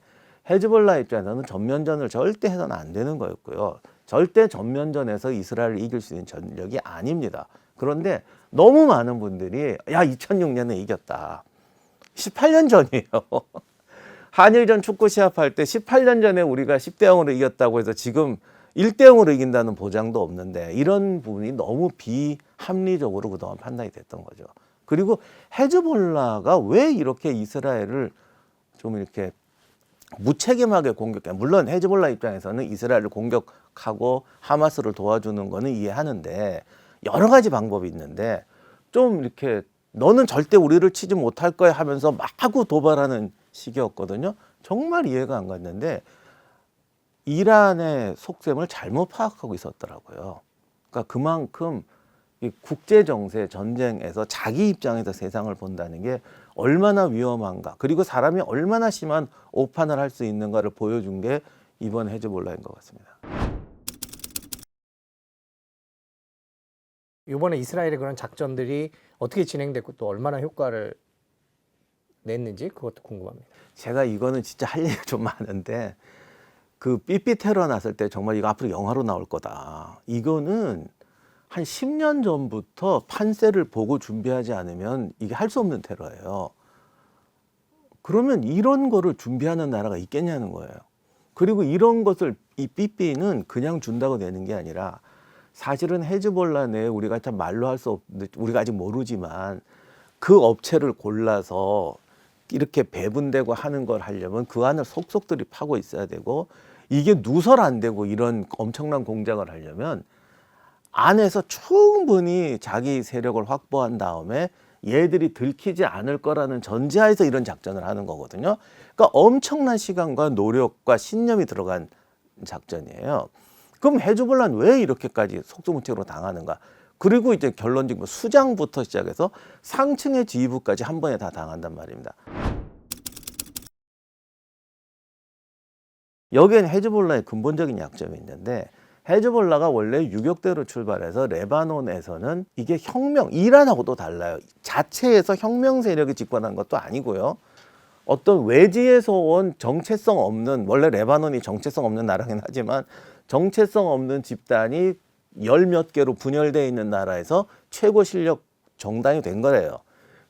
헤즈볼라 입장에서는 전면전을 절대 해서는 안 되는 거였고요. 절대 전면전에서 이스라엘을 이길 수 있는 전력이 아닙니다. 그런데 너무 많은 분들이 야 2006년에 이겼다. 18년 전이에요. 한일전 축구 시합할 때 18년 전에 우리가 10대 0으로 이겼다고 해서 지금 1대 0으로 이긴다는 보장도 없는데 이런 부분이 너무 비합리적으로 그동안 판단이 됐던 거죠. 그리고 헤즈볼라가 왜 이렇게 이스라엘을 좀 이렇게 무책임하게 공격해. 물론 헤즈볼라 입장에서는 이스라엘을 공격하고 하마스를 도와주는 거는 이해하는데 여러 가지 방법이 있는데 좀 이렇게 너는 절대 우리를 치지 못할 거야 하면서 마구 도발하는 식이었거든요. 정말 이해가 안 갔는데 이란의 속셈을 잘못 파악하고 있었더라고요. 그러니까 그만큼 이 국제 정세 전쟁에서 자기 입장에서 세상을 본다는 게 얼마나 위험한가, 그리고 사람이 얼마나 심한 오판을 할 수 있는가를 보여준 게 이번 헤즈볼라인 것 같습니다. 이번에 이스라엘의 그런 작전들이 어떻게 진행됐고 또 얼마나 효과를 냈는지 그것도 궁금합니다. 제가 이거는 진짜 할 얘기가 좀 많은데, 그 삐삐 테러 났을 때 정말 이거 앞으로 영화로 나올 거다. 이거는 한 10년 전부터 판세를 보고 준비하지 않으면 이게 할 수 없는 테러예요. 그러면 이런 거를 준비하는 나라가 있겠냐는 거예요. 그리고 이런 것을, 이 삐삐는 그냥 준다고 되는 게 아니라, 사실은 헤즈볼라 내에 우리가 참 말로 할 수 없는, 우리가 아직 모르지만 그 업체를 골라서 이렇게 배분되고 하는 걸 하려면 그 안을 속속들이 파고 있어야 되고, 이게 누설 안 되고 이런 엄청난 공작을 하려면 안에서 충분히 자기 세력을 확보한 다음에 얘들이 들키지 않을 거라는 전제하에서 이런 작전을 하는 거거든요. 그러니까 엄청난 시간과 노력과 신념이 들어간 작전이에요. 그럼 헤즈볼라는 왜 이렇게까지 속수무책으로 당하는가? 그리고 이제 결론적으로 수장부터 시작해서 상층의 지휘부까지 한 번에 다 당한단 말입니다. 여기에는 헤즈볼라의 근본적인 약점이 있는데, 헤즈볼라가 원래 유격대로 출발해서 레바논에서는 이게 혁명, 이란하고도 달라요. 자체에서 혁명 세력이 집권한 것도 아니고요. 어떤 외지에서 온 정체성 없는, 원래 레바논이 정체성 없는 나라긴 하지만 정체성 없는 집단이 열 몇 개로 분열되어 있는 나라에서 최고 실력 정당이 된 거예요.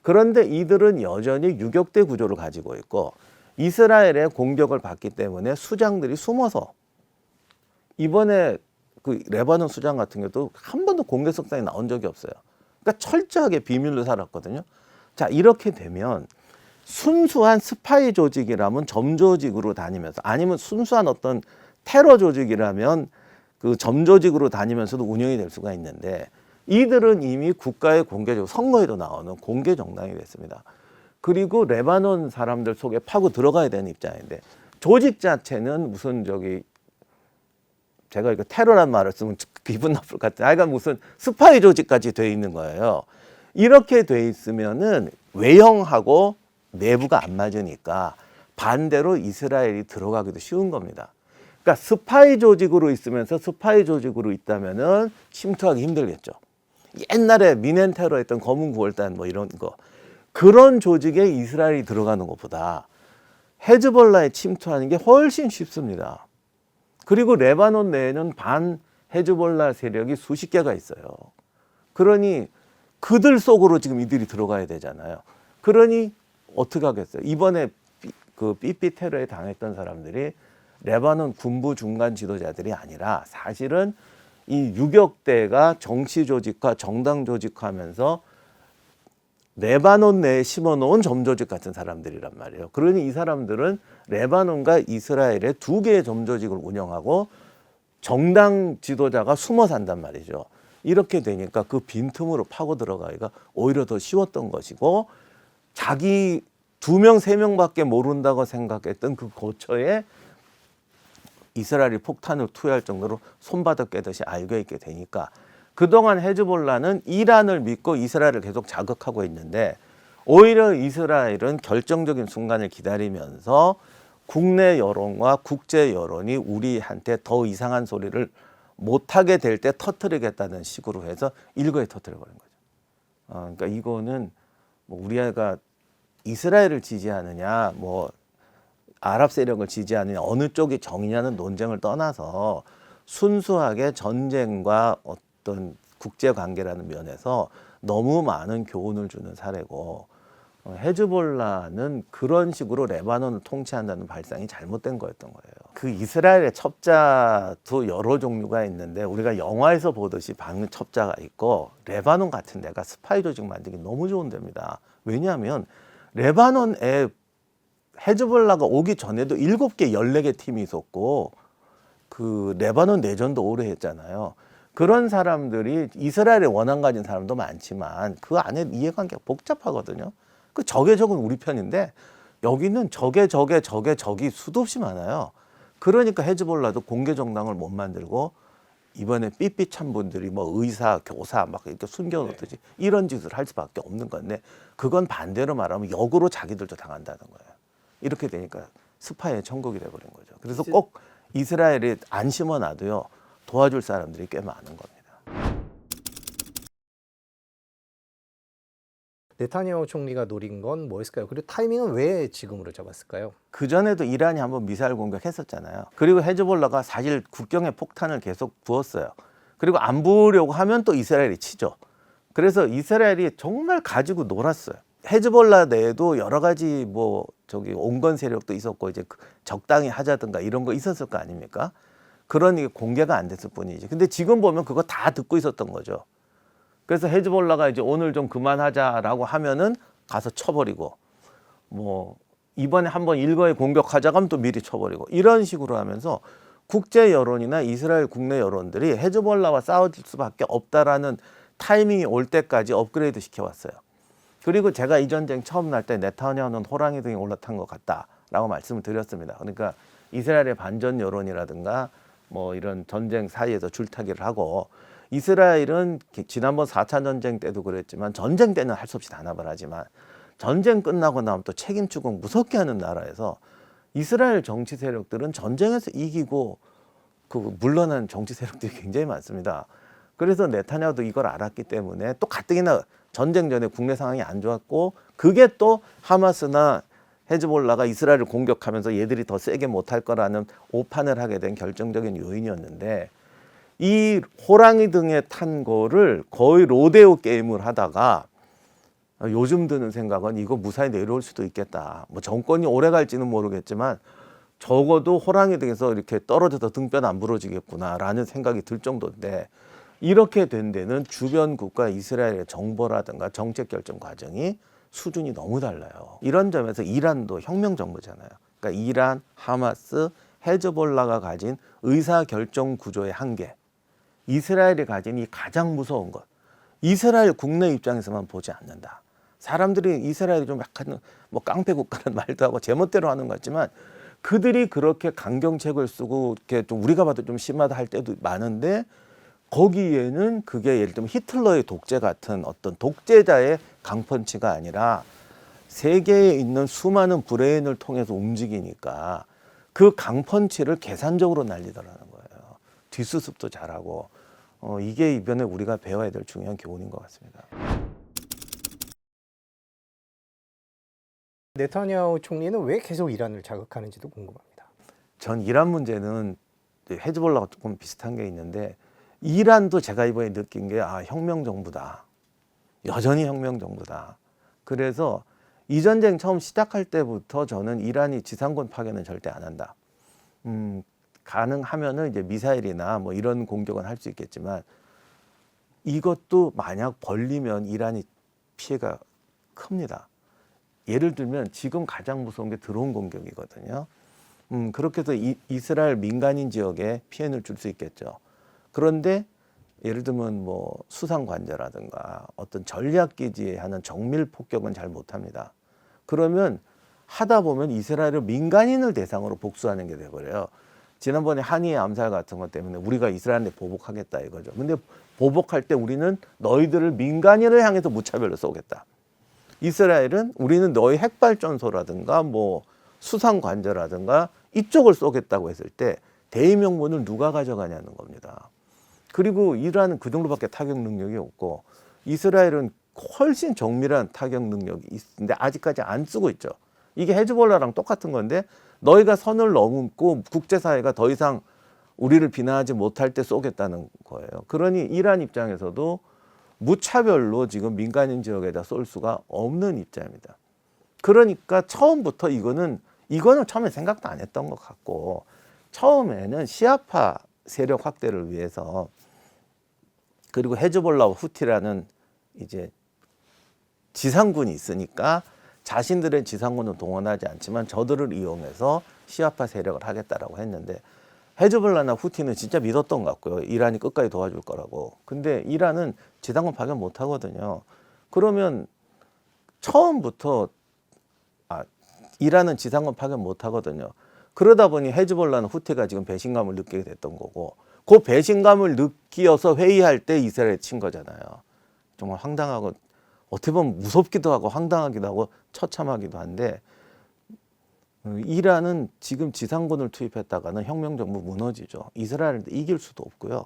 그런데 이들은 여전히 유격대 구조를 가지고 있고, 이스라엘의 공격을 받기 때문에 수장들이 숨어서, 이번에 그 레바논 수장 같은 경우도 한 번도 공개석상에 나온 적이 없어요. 그러니까 철저하게 비밀로 살았거든요. 자, 이렇게 되면 순수한 스파이 조직이라면 점조직으로 다니면서, 아니면 순수한 어떤 테러 조직이라면 그 점조직으로 다니면서도 운영이 될 수가 있는데, 이들은 이미 국가의 공개적으로 선거에도 나오는 공개 정당이 됐습니다. 그리고 레바논 사람들 속에 파고 들어가야 되는 입장인데, 조직 자체는 무슨 제가 이거 테러란 말을 쓰면 기분 나쁠 것 같아요. 하여간 무슨 스파이 조직까지 돼 있는 거예요. 이렇게 돼 있으면은 외형하고 내부가 안 맞으니까 반대로 이스라엘이 들어가기도 쉬운 겁니다. 그러니까 스파이 조직으로 있으면서 스파이 조직으로 있다면은 침투하기 힘들겠죠. 옛날에 미넨 테러 했던 검은 9월단 뭐 이런 거, 그런 조직에 이스라엘이 들어가는 것보다 헤즈볼라에 침투하는 게 훨씬 쉽습니다. 그리고 레바논 내에는 반 헤즈볼라 세력이 수십 개가 있어요. 그러니 그들 속으로 지금 이들이 들어가야 되잖아요. 그러니 어떻게 하겠어요? 이번에 그 삐삐 테러에 당했던 사람들이 레바논 군부 중간 지도자들이 아니라, 사실은 이 유격대가 정치 조직화, 정당 조직화하면서 레바논 내에 심어놓은 점조직 같은 사람들이란 말이에요. 그러니 이 사람들은 레바논과 이스라엘의 두 개의 점조직을 운영하고 정당 지도자가 숨어 산단 말이죠. 이렇게 되니까 그 빈틈으로 파고 들어가기가 오히려 더 쉬웠던 것이고, 자기 2명, 3명밖에 모른다고 생각했던 그 고처에 이스라엘이 폭탄을 투여할 정도로 손바닥 깨듯이 알고 있게 되니까, 그동안 헤즈볼라는 이란을 믿고 이스라엘을 계속 자극하고 있는데, 오히려 이스라엘은 결정적인 순간을 기다리면서 국내 여론과 국제 여론이 우리한테 더 이상한 소리를 못하게 될 때 터뜨리겠다는 식으로 해서 일거에 터뜨려버린 거죠. 그러니까 이거는 뭐 우리가 이스라엘을 지지하느냐, 뭐 아랍 세력을 지지하느냐, 어느 쪽이 정이냐는 논쟁을 떠나서 순수하게 전쟁과 어떤 국제 관계라는 면에서 너무 많은 교훈을 주는 사례고, 헤즈볼라는 그런 식으로 레바논을 통치한다는 발상이 잘못된 거였던 거예요. 그 이스라엘의 첩자도 여러 종류가 있는데, 우리가 영화에서 보듯이 박는 첩자가 있고, 레바논 같은 데가 스파이 조직 만들기 너무 좋은 데입니다. 왜냐하면 레바논에 헤즈볼라가 오기 전에도 7개, 14개 팀이 있었고, 그 레바논 내전도 오래 했잖아요. 그런 사람들이 이스라엘에 원한 가진 사람도 많지만 그 안에 이해관계가 복잡하거든요. 그 적은 우리 편인데, 여기는 적이 수도 없이 많아요. 그러니까 헤즈볼라도 공개 정당을 못 만들고 이번에 삐삐찬 분들이 뭐 의사, 교사 막 이렇게 숨겨놓듯이 이런 짓을 할 수밖에 없는 건데 그건 반대로 말하면 역으로 자기들도 당한다는 거예요. 이렇게 되니까 스파이의 천국이 돼버린 거죠. 그래서 꼭 이스라엘이 안 심어놔도요 도와줄 사람들이 꽤 많은 겁니다. 네타냐후 총리가 노린 건 뭐였을까요? 그리고 타이밍은 왜 지금으로 잡았을까요? 그전에도 이란이 한번 미사일 공격했었잖아요. 그리고 헤즈볼라가 사실 국경에 폭탄을 계속 부었어요. 그리고 안 부으려고 하면 또 이스라엘이 치죠. 그래서 이스라엘이 정말 가지고 놀았어요. 헤즈볼라 내에도 여러 가지 뭐 저기 온건 세력도 있었고 이제 적당히 하자든가 이런 거 있었을 거 아닙니까? 그러니 공개가 안 됐을 뿐이지. 근데 지금 보면 그거 다 듣고 있었던 거죠. 그래서 헤즈볼라가 이제 오늘 좀 그만하자라고 하면은 가서 쳐버리고 뭐 이번에 한번 일거에 공격하자고 하면 또 미리 쳐버리고 이런 식으로 하면서 국제 여론이나 이스라엘 국내 여론들이 헤즈볼라와 싸울 수밖에 없다라는 타이밍이 올 때까지 업그레이드 시켜왔어요. 그리고 제가 이 전쟁 처음 날 때 네타냐후는 호랑이 등에 올라탄 것 같다라고 말씀을 드렸습니다. 그러니까 이스라엘의 반전 여론이라든가 뭐 이런 전쟁 사이에서 줄타기를 하고 이스라엘은 지난번 4차 전쟁 때도 그랬지만 전쟁 때는 할 수 없이 단합을 하지만 전쟁 끝나고 나면 또 책임 추궁 무섭게 하는 나라에서 이스라엘 정치 세력들은 전쟁에서 이기고 그 물러난 정치 세력들이 굉장히 많습니다. 그래서 네타냐후도 이걸 알았기 때문에 또 가뜩이나 전쟁 전에 국내 상황이 안 좋았고 그게 또 하마스나 헤즈볼라가 이스라엘을 공격하면서 얘들이 더 세게 못할 거라는 오판을 하게 된 결정적인 요인이었는데 이 호랑이 등에 탄 거를 거의 로데오 게임을 하다가 요즘 드는 생각은 이거 무사히 내려올 수도 있겠다. 뭐 정권이 오래 갈지는 모르겠지만 적어도 호랑이 등에서 이렇게 떨어져서 등뼈는 안 부러지겠구나라는 생각이 들 정도인데 이렇게 된 데는 주변 국가 이스라엘의 정보라든가 정책 결정 과정이 수준이 너무 달라요. 이런 점에서 이란도 혁명 정부잖아요. 그러니까 이란, 하마스, 헤즈볼라가 가진 의사 결정 구조의 한계, 이스라엘이 가진 이 가장 무서운 것, 이스라엘 국내 입장에서만 보지 않는다. 사람들이 이스라엘이 좀 약간 뭐 깡패 국가는 말도 하고 제멋대로 하는 것 같지만 그들이 그렇게 강경책을 쓰고 이렇게 좀 우리가 봐도 좀 심하다 할 때도 많은데 거기에는 그게 예를 들면 히틀러의 독재 같은 어떤 독재자의 강펀치가 아니라 세계에 있는 수많은 브레인을 통해서 움직이니까 그 강펀치를 계산적으로 날리더라는 거예요. 뒷수습도 잘하고 이게 이번에 우리가 배워야 될 중요한 교훈인 것 같습니다. 네타냐후 총리는 왜 계속 이란을 자극하는지도 궁금합니다. 전 이란 문제는 헤즈볼라가 조금 비슷한 게 있는데 이란도 제가 이번에 느낀 게 혁명 정부다. 여전히 혁명 정부다. 그래서 이 전쟁 처음 시작할 때부터 저는 이란이 지상군 파견은 절대 안 한다. 가능하면은 이제 미사일이나 뭐 이런 공격은 할 수 있겠지만 이것도 만약 벌리면 이란이 피해가 큽니다. 예를 들면 지금 가장 무서운 게 드론 공격이거든요. 그렇게 해서 이스라엘 민간인 지역에 피해를 줄 수 있겠죠. 그런데 예를 들면 뭐 수상 관제라든가 어떤 전략 기지에 하는 정밀 폭격은 잘 못합니다. 그러면 하다 보면 이스라엘을 민간인을 대상으로 복수하는 게 돼버려요. 지난번에 한이의 암살 같은 것 때문에 우리가 이스라엘에 보복하겠다 이거죠. 근데 보복할 때 우리는 너희들을 민간인을 향해서 무차별로 쏘겠다. 이스라엘은 우리는 너희 핵발전소라든가 뭐 수상 관제라든가 이쪽을 쏘겠다고 했을 때 대의명분을 누가 가져가냐는 겁니다. 그리고 이란은 그 정도밖에 타격 능력이 없고 이스라엘은 훨씬 정밀한 타격 능력이 있는데 아직까지 안 쓰고 있죠. 이게 헤즈볼라랑 똑같은 건데 너희가 선을 넘고 국제사회가 더 이상 우리를 비난하지 못할 때 쏘겠다는 거예요. 그러니 이란 입장에서도 무차별로 지금 민간인 지역에다 쏠 수가 없는 입장입니다. 그러니까 처음부터 이거는 처음에 생각도 안 했던 것 같고 처음에는 시아파 세력 확대를 위해서 그리고 헤즈볼라와 후티라는 이제 지상군이 있으니까 자신들의 지상군은 동원하지 않지만 저들을 이용해서 시아파 세력을 하겠다라고 했는데 헤즈볼라나 후티는 진짜 믿었던 것 같고요. 이란이 끝까지 도와줄 거라고. 근데 이란은 지상군 파견 못 하거든요. 그러면 처음부터 이란은 지상군 파견 못 하거든요. 그러다 보니 헤즈볼라는 후티가 지금 배신감을 느끼게 됐던 거고, 그 배신감을 느끼어서 회의할 때 이스라엘에 친 거잖아요. 정말 황당하고 어떻게 보면 무섭기도 하고 황당하기도 하고 처참하기도 한데, 이란은 지금 지상군을 투입했다가는 혁명정부 무너지죠. 이스라엘을 이길 수도 없고요.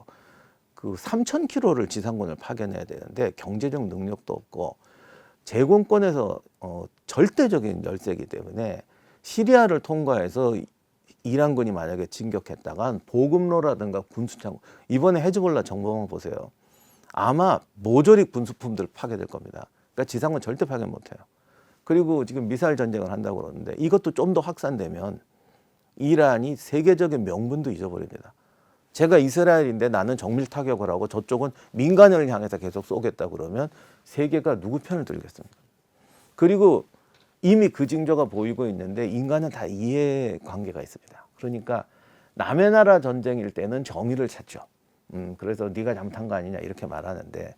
그 3,000km를 지상군을 파견해야 되는데 경제적 능력도 없고 제공권에서 절대적인 열세이기 때문에 시리아를 통과해서 이란군이 만약에 진격했다간 보급로라든가 군수창고, 이번에 헤즈볼라 정보만 보세요. 아마 모조리 군수품들 파괴될 겁니다. 그러니까 지상군 절대 파견 못해요. 그리고 지금 미사일 전쟁을 한다고 그러는데 이것도 좀 더 확산되면 이란이 세계적인 명분도 잊어버립니다. 제가 이스라엘인데 나는 정밀 타격을 하고 저쪽은 민간을 향해서 계속 쏘겠다 그러면 세계가 누구 편을 들겠습니까? 그리고 이미 그 징조가 보이고 있는데 인간은 다 이해관계가 있습니다. 그러니까 남의 나라 전쟁일 때는 정의를 찾죠. 그래서 네가 잘못한 거 아니냐 이렇게 말하는데,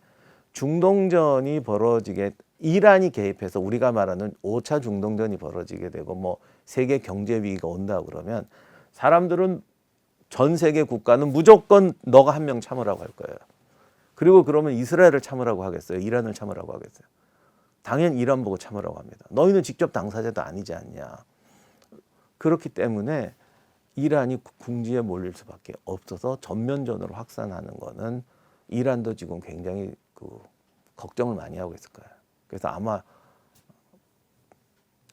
중동전이 벌어지게 이란이 개입해서 우리가 말하는 5차 중동전이 벌어지게 되고 뭐 세계 경제 위기가 온다 그러면 사람들은 전 세계 국가는 무조건 너가 한 명 참으라고 할 거예요. 그리고 그러면 이스라엘을 참으라고 하겠어요? 이란을 참으라고 하겠어요? 당연히 이란 보고 참으라고 합니다. 너희는 직접 당사자도 아니지 않냐. 그렇기 때문에 이란이 궁지에 몰릴 수밖에 없어서 전면전으로 확산하는 거는 이란도 지금 굉장히 걱정을 많이 하고 있을 거예요. 그래서 아마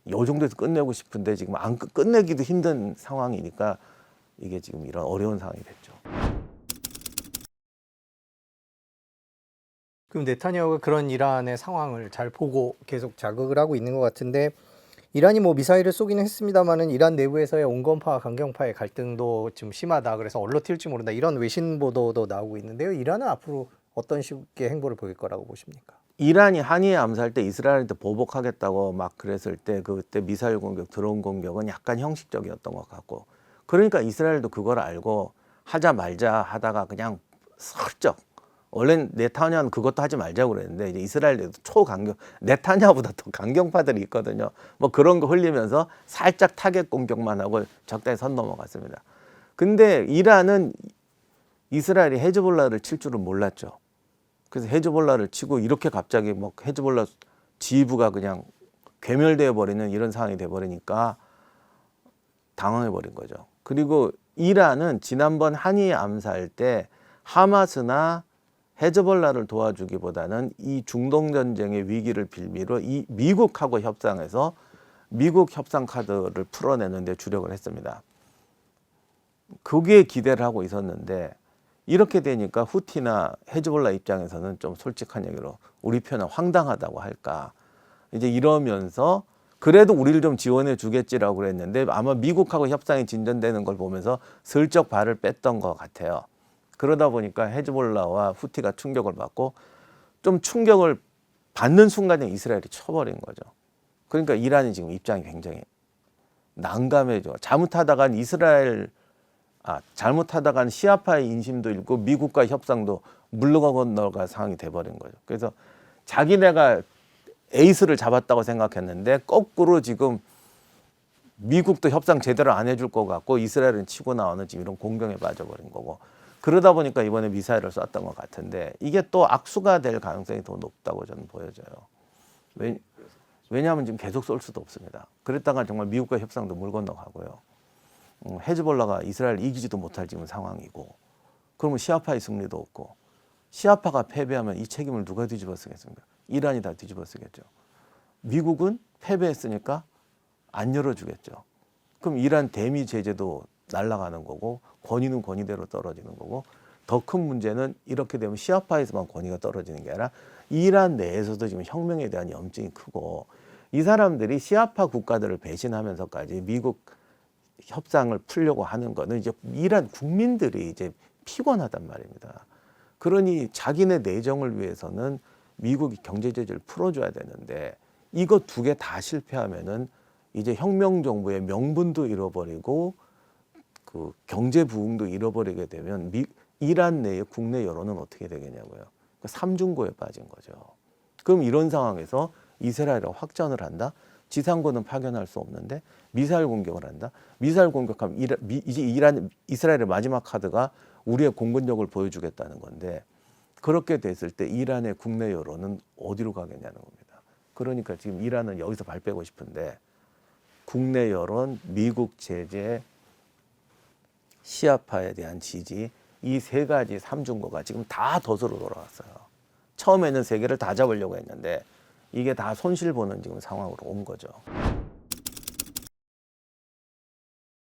이 정도에서 끝내고 싶은데 지금 안 끝내기도 힘든 상황이니까 이게 지금 이런 어려운 상황이 됐죠. 그럼 네타냐후가 그런 이란의 상황을 잘 보고 계속 자극을 하고 있는 것 같은데, 이란이 뭐 미사일을 쏘기는 했습니다만은 이란 내부에서의 온건파와 강경파의 갈등도 좀 심하다. 그래서 얼로 튈지 모른다. 이런 외신 보도도 나오고 있는데요. 이란은 앞으로 어떤 식의 행보를 보일 거라고 보십니까? 이란이 한이에 암살 때 이스라엘한테 보복하겠다고 막 그랬을 때 그때 미사일 공격, 드론 공격은 약간 형식적이었던 것 같고, 그러니까 이스라엘도 그걸 알고 하자 말자 하다가 그냥 슬쩍, 원래 네타냐후는 그것도 하지 말자고 그랬는데 이제 이스라엘도 초강경, 네타냐후보다 더 강경파들이 있거든요. 뭐 그런 거 흘리면서 살짝 타겟 공격만 하고 적당히 선 넘어갔습니다. 근데 이란은 이스라엘이 헤즈볼라를 칠 줄은 몰랐죠. 그래서 헤즈볼라를 치고 이렇게 갑자기 뭐 헤즈볼라 지휘부가 그냥 괴멸되어 버리는 이런 상황이 돼 버리니까 당황해 버린 거죠. 그리고 이란은 지난번 한이 암살 때 하마스나 헤즈볼라를 도와주기보다는 이 중동 전쟁의 위기를 빌미로 이 미국하고 협상해서 미국 협상 카드를 풀어내는 데 주력을 했습니다. 거기에 기대를 하고 있었는데 이렇게 되니까 후티나 헤즈볼라 입장에서는 좀 솔직한 얘기로 우리 편은 황당하다고 할까. 이제 이러면서 그래도 우리를 좀 지원해 주겠지라고 그랬는데 아마 미국하고 협상이 진전되는 걸 보면서 슬쩍 발을 뺐던 것 같아요. 그러다 보니까 헤즈볼라와 후티가 충격을 받고 좀 충격을 받는 순간에 이스라엘이 쳐버린 거죠. 그러니까 이란이 지금 입장이 굉장히 난감해져. 잘못하다간 시아파의 인심도 잃고 미국과 협상도 물러가 건너갈 상황이 돼버린 거죠. 그래서 자기네가 에이스를 잡았다고 생각했는데 거꾸로 지금 미국도 협상 제대로 안 해줄 것 같고 이스라엘은 치고 나오는 지금 이런 공경에 빠져버린 거고, 그러다 보니까 이번에 미사일을 쐈던 것 같은데 이게 또 악수가 될 가능성이 더 높다고 저는 보여져요. 왜냐하면 지금 계속 쏠 수도 없습니다. 그랬다가 정말 미국과 협상도 물 건너가고요. 헤즈볼라가 이스라엘 이기지도 못할 지금 상황이고, 그러면 시아파의 승리도 없고, 시아파가 패배하면 이 책임을 누가 뒤집어 쓰겠습니까? 이란이 다 뒤집어 쓰겠죠. 미국은 패배했으니까 안 열어주겠죠. 그럼 이란 대미 제재도 날아가는 거고 권위는 권위대로 떨어지는 거고, 더 큰 문제는 이렇게 되면 시아파에서만 권위가 떨어지는 게 아니라 이란 내에서도 지금 혁명에 대한 염증이 크고, 이 사람들이 시아파 국가들을 배신하면서까지 미국 협상을 풀려고 하는 거는 이제 이란 국민들이 이제 피곤하단 말입니다. 그러니 자기네 내정을 위해서는 미국이 경제 제재를 풀어줘야 되는데 이거 두 개 다 실패하면은 이제 혁명 정부의 명분도 잃어버리고 그 경제 부흥도 잃어버리게 되면 이란 내의 국내 여론은 어떻게 되겠냐고요. 그러니까 삼중고에 빠진 거죠. 그럼 이런 상황에서 이스라엘이 확전을 한다? 지상군은 파견할 수 없는데 미사일 공격을 한다. 미사일 공격하면 이제 이스라엘의 마지막 카드가 우리의 공군력을 보여주겠다는 건데 그렇게 됐을 때 이란의 국내 여론은 어디로 가겠냐는 겁니다. 그러니까 지금 이란은 여기서 발 빼고 싶은데 국내 여론, 미국 제재, 시아파에 대한 지지 이 세 가지 삼중고가 지금 다 덫으로 돌아왔어요. 처음에는 세 개를 다 잡으려고 했는데 이게 다 손실 보는 지금 상황으로 온 거죠.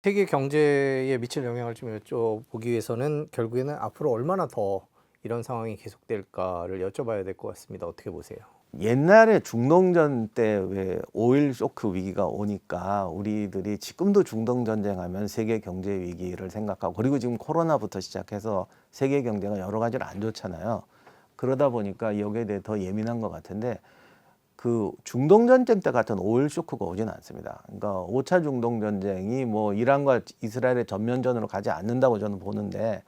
세계 경제에 미칠 영향을 좀 여쭤보기 위해서는 결국에는 앞으로 얼마나 더 이런 상황이 계속될까를 여쭤봐야 될 것 같습니다. 어떻게 보세요? 옛날에 중동전 때 왜 오일 쇼크 위기가 오니까 우리들이 지금도 중동 전쟁하면 세계 경제 위기를 생각하고 그리고 지금 코로나부터 시작해서 세계 경제가 여러 가지로 안 좋잖아요. 그러다 보니까 여기에 대해 더 예민한 것 같은데 그 중동 전쟁 때 같은 오일 쇼크가 오지는 않습니다. 그러니까 5차 중동 전쟁이 뭐 이란과 이스라엘의 전면전으로 가지 않는다고 저는 보는데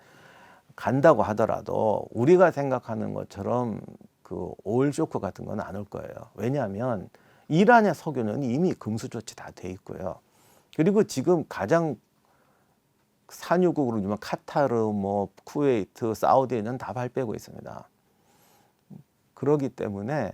간다고 하더라도 우리가 생각하는 것처럼 그 오일 쇼크 같은 건 안 올 거예요. 왜냐하면 이란의 석유는 이미 금수 조치 다 돼 있고요. 그리고 지금 가장 산유국으로 유명한 카타르, 뭐 쿠웨이트, 사우디는 다 발 빼고 있습니다. 그렇기 때문에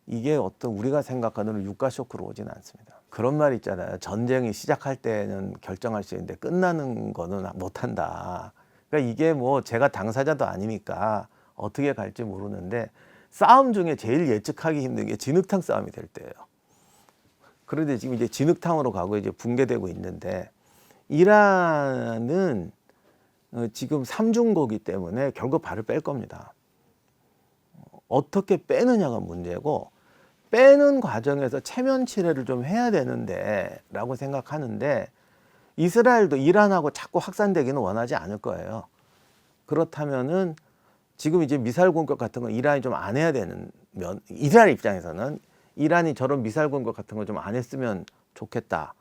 이게 어떤 우리가 생각하는 유가 쇼크로 오지는 않습니다. 그런 말 있잖아요. 전쟁이 시작할 때는 결정할 수 있는데 끝나는 거는 못한다. 그러니까 이게 뭐 제가 당사자도 아니니까 어떻게 갈지 모르는데 싸움 중에 제일 예측하기 힘든 게 진흙탕 싸움이 될 때예요. 그런데 지금 이제 진흙탕으로 가고 이제 붕괴되고 있는데 이란은 지금 삼중고기 때문에 결국 발을 뺄 겁니다. 어떻게 빼느냐가 문제고 빼는 과정에서 체면 치레를 좀 해야 되는데 라고 생각하는데 이스라엘도 이란하고 자꾸 확산되기는 원하지 않을 거예요. 그렇다면은 지금 이제 미사일 공격 같은 거 이란이 좀 안 해야 되는 면, 이스라엘 입장에서는 이란이 저런 미사일 공격 같은 거 좀 안 했으면 좋겠다.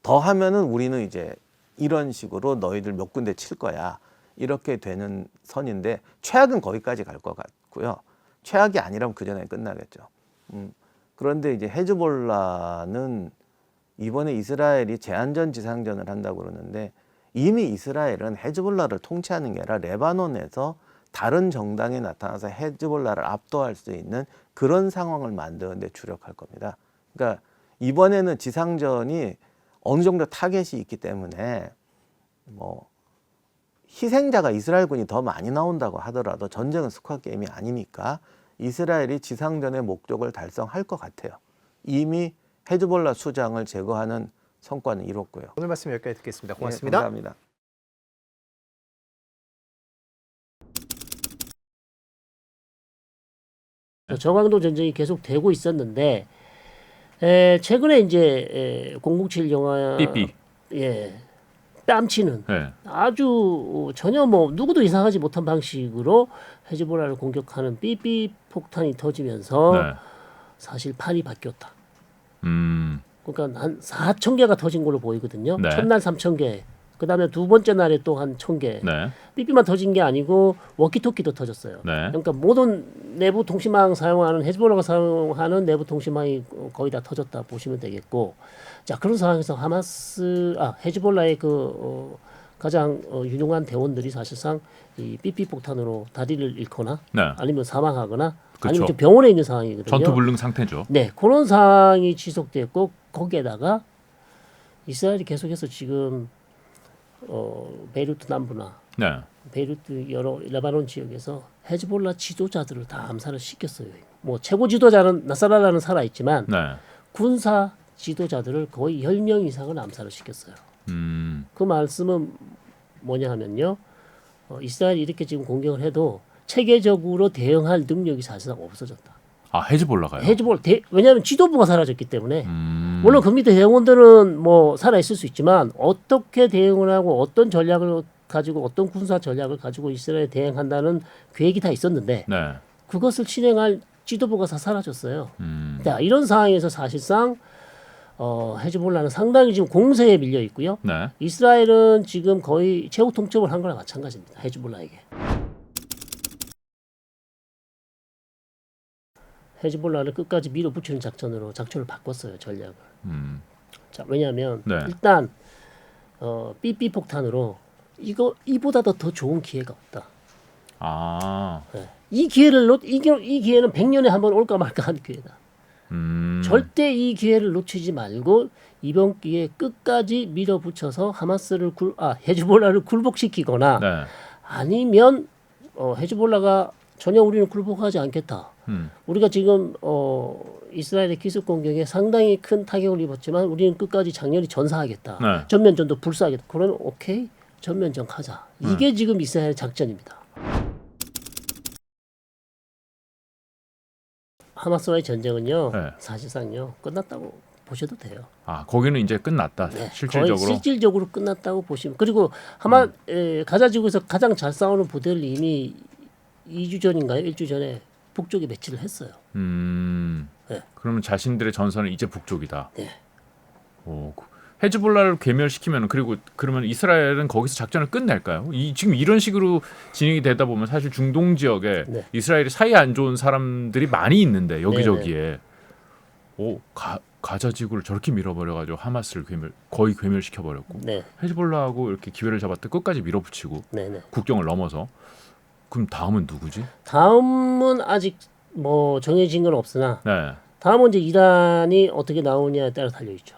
더 하면은 우리는 이제 이런 식으로 너희들 몇 군데 칠 거야. 이렇게 되는 선인데 최악은 거기까지 갈 것 같고요. 최악이 아니라면 그 전에 끝나겠죠. 그런데 이제 헤즈볼라는 이번에 이스라엘이 제한전 지상전을 한다고 그러는데 이미 이스라엘은 헤즈볼라를 통치하는 게 아니라 레바논에서 다른 정당이 나타나서 헤즈볼라를 압도할 수 있는 그런 상황을 만드는 데 주력할 겁니다. 그러니까 이번에는 지상전이 어느 정도 타겟이 있기 때문에 뭐 희생자가 이스라엘군이 더 많이 나온다고 하더라도 전쟁은 스쿼드 게임이 아니니까 이스라엘이 지상전의 목적을 달성할 것 같아요. 이미 헤즈볼라 수장을 제거하는 성과는 이뤘고요. 오늘 말씀 여기까지 듣겠습니다. 고맙습니다. 네, 감사합니다. 저강도 전쟁이 계속 되고 있었는데 최근에 이제 007 영화 삐삐. 뺨치는 네. 아주 전혀 뭐 누구도 예상하지 못한 방식으로 헤즈볼라를 공격하는 삐삐 폭탄이 터지면서 네. 사실 판이 바뀌었다. 그러니까 한 4,000개가 터진 걸로 보이거든요. 네. 첫날 3,000개. 그다음에 두 번째 날에 또 한 1,000개. 네. 삐삐만 터진 게 아니고 워키토키도 터졌어요. 네. 그러니까 모든 내부 통신망 사용하는 헤즈볼라가 사용하는 내부 통신망이 거의 다 터졌다 보시면 되겠고, 자 그런 상황에서 헤즈볼라의 가장 유능한 대원들이 사실상 이 삐삐 폭탄으로 다리를 잃거나 네. 아니면 사망하거나 그쵸. 아니면 지금 병원에 있는 상황이거든요. 전투불능 상태죠. 네, 그런 상황이 지속됐고 거기에다가 이스라엘이 계속해서 지금 베이루트 남부나 네. 베이루트 여러 레바논 지역에서 헤즈볼라 지도자들을 다 암살을 시켰어요. 뭐 최고 지도자는 나사랄라는 살아 있지만 네. 군사 지도자들을 거의 10명 이상을 암살을 시켰어요. 그 말씀은 뭐냐 하면요. 이스라엘이 이렇게 지금 공격을 해도 체계적으로 대응할 능력이 사실상 없어졌다. 아 헤즈볼라가요. 왜냐하면 지도부가 사라졌기 때문에 물론 그 밑에 대원들은 뭐 살아 있을 수 있지만 어떻게 대응을 하고 어떤 전략을 가지고 어떤 군사 전략을 가지고 이스라엘에 대응한다는 계획이 다 있었는데 네. 그것을 진행할 지도부가 다 사라졌어요. 자, 이런 상황에서 사실상 헤즈볼라는 상당히 지금 공세에 밀려 있고요. 네. 이스라엘은 지금 거의 최후 통첩을 한 거나 마찬가지입니다. 헤즈볼라에게. 헤즈볼라를 끝까지 밀어붙이는 작전을 바꿨어요, 전략을. 음. 자, 왜냐하면 네. 일단 삐삐 폭탄으로 이보다 더 좋은 기회가 없다. 아. 네. 이 기회는 100년에 한 번 올까 말까 한 기회다. 절대 이 기회를 놓치지 말고 이번 기회에 끝까지 밀어붙여서 헤즈볼라를 굴복시키거나 네. 아니면 헤즈볼라가 전혀 우리는 굴복하지 않겠다. 우리가 지금 이스라엘의 기습 공격에 상당히 큰 타격을 입었지만 우리는 끝까지 장렬히 전사하겠다. 네. 전면전도 불사하겠다. 그러면 오케이, 전면전 가자. 이게 지금 이스라엘의 작전입니다. 하마스와의 전쟁은요, 네. 사실상요 끝났다고 보셔도 돼요. 아, 거기는 이제 끝났다. 네, 실질적으로. 거의 실질적으로 끝났다고 보시면. 그리고 가자 지구에서 가장 잘 싸우는 부대를 이미 2주 전인가요? 1주 전에 북쪽에 배치를 했어요. 네. 그러면 자신들의 전선은 이제 북쪽이다. 네. 오, 헤즈볼라를 괴멸시키면 그러면 이스라엘은 거기서 작전을 끝낼까요? 지금 이런 식으로 진행이 되다 보면 사실 중동 지역에 네. 이스라엘이 사이 안 좋은 사람들이 많이 있는데 여기저기에 가자 지구를 저렇게 밀어버려가지고 하마스를 거의 괴멸시켜 버렸고 네, 헤즈볼라하고 이렇게 기회를 잡았다 끝까지 밀어붙이고 네, 네. 국경을 넘어서 그럼 다음은 누구지? 다음은 아직 뭐 정해진 건 없으나 네. 다음은 이제 이란이 어떻게 나오냐에 따라 달려 있죠.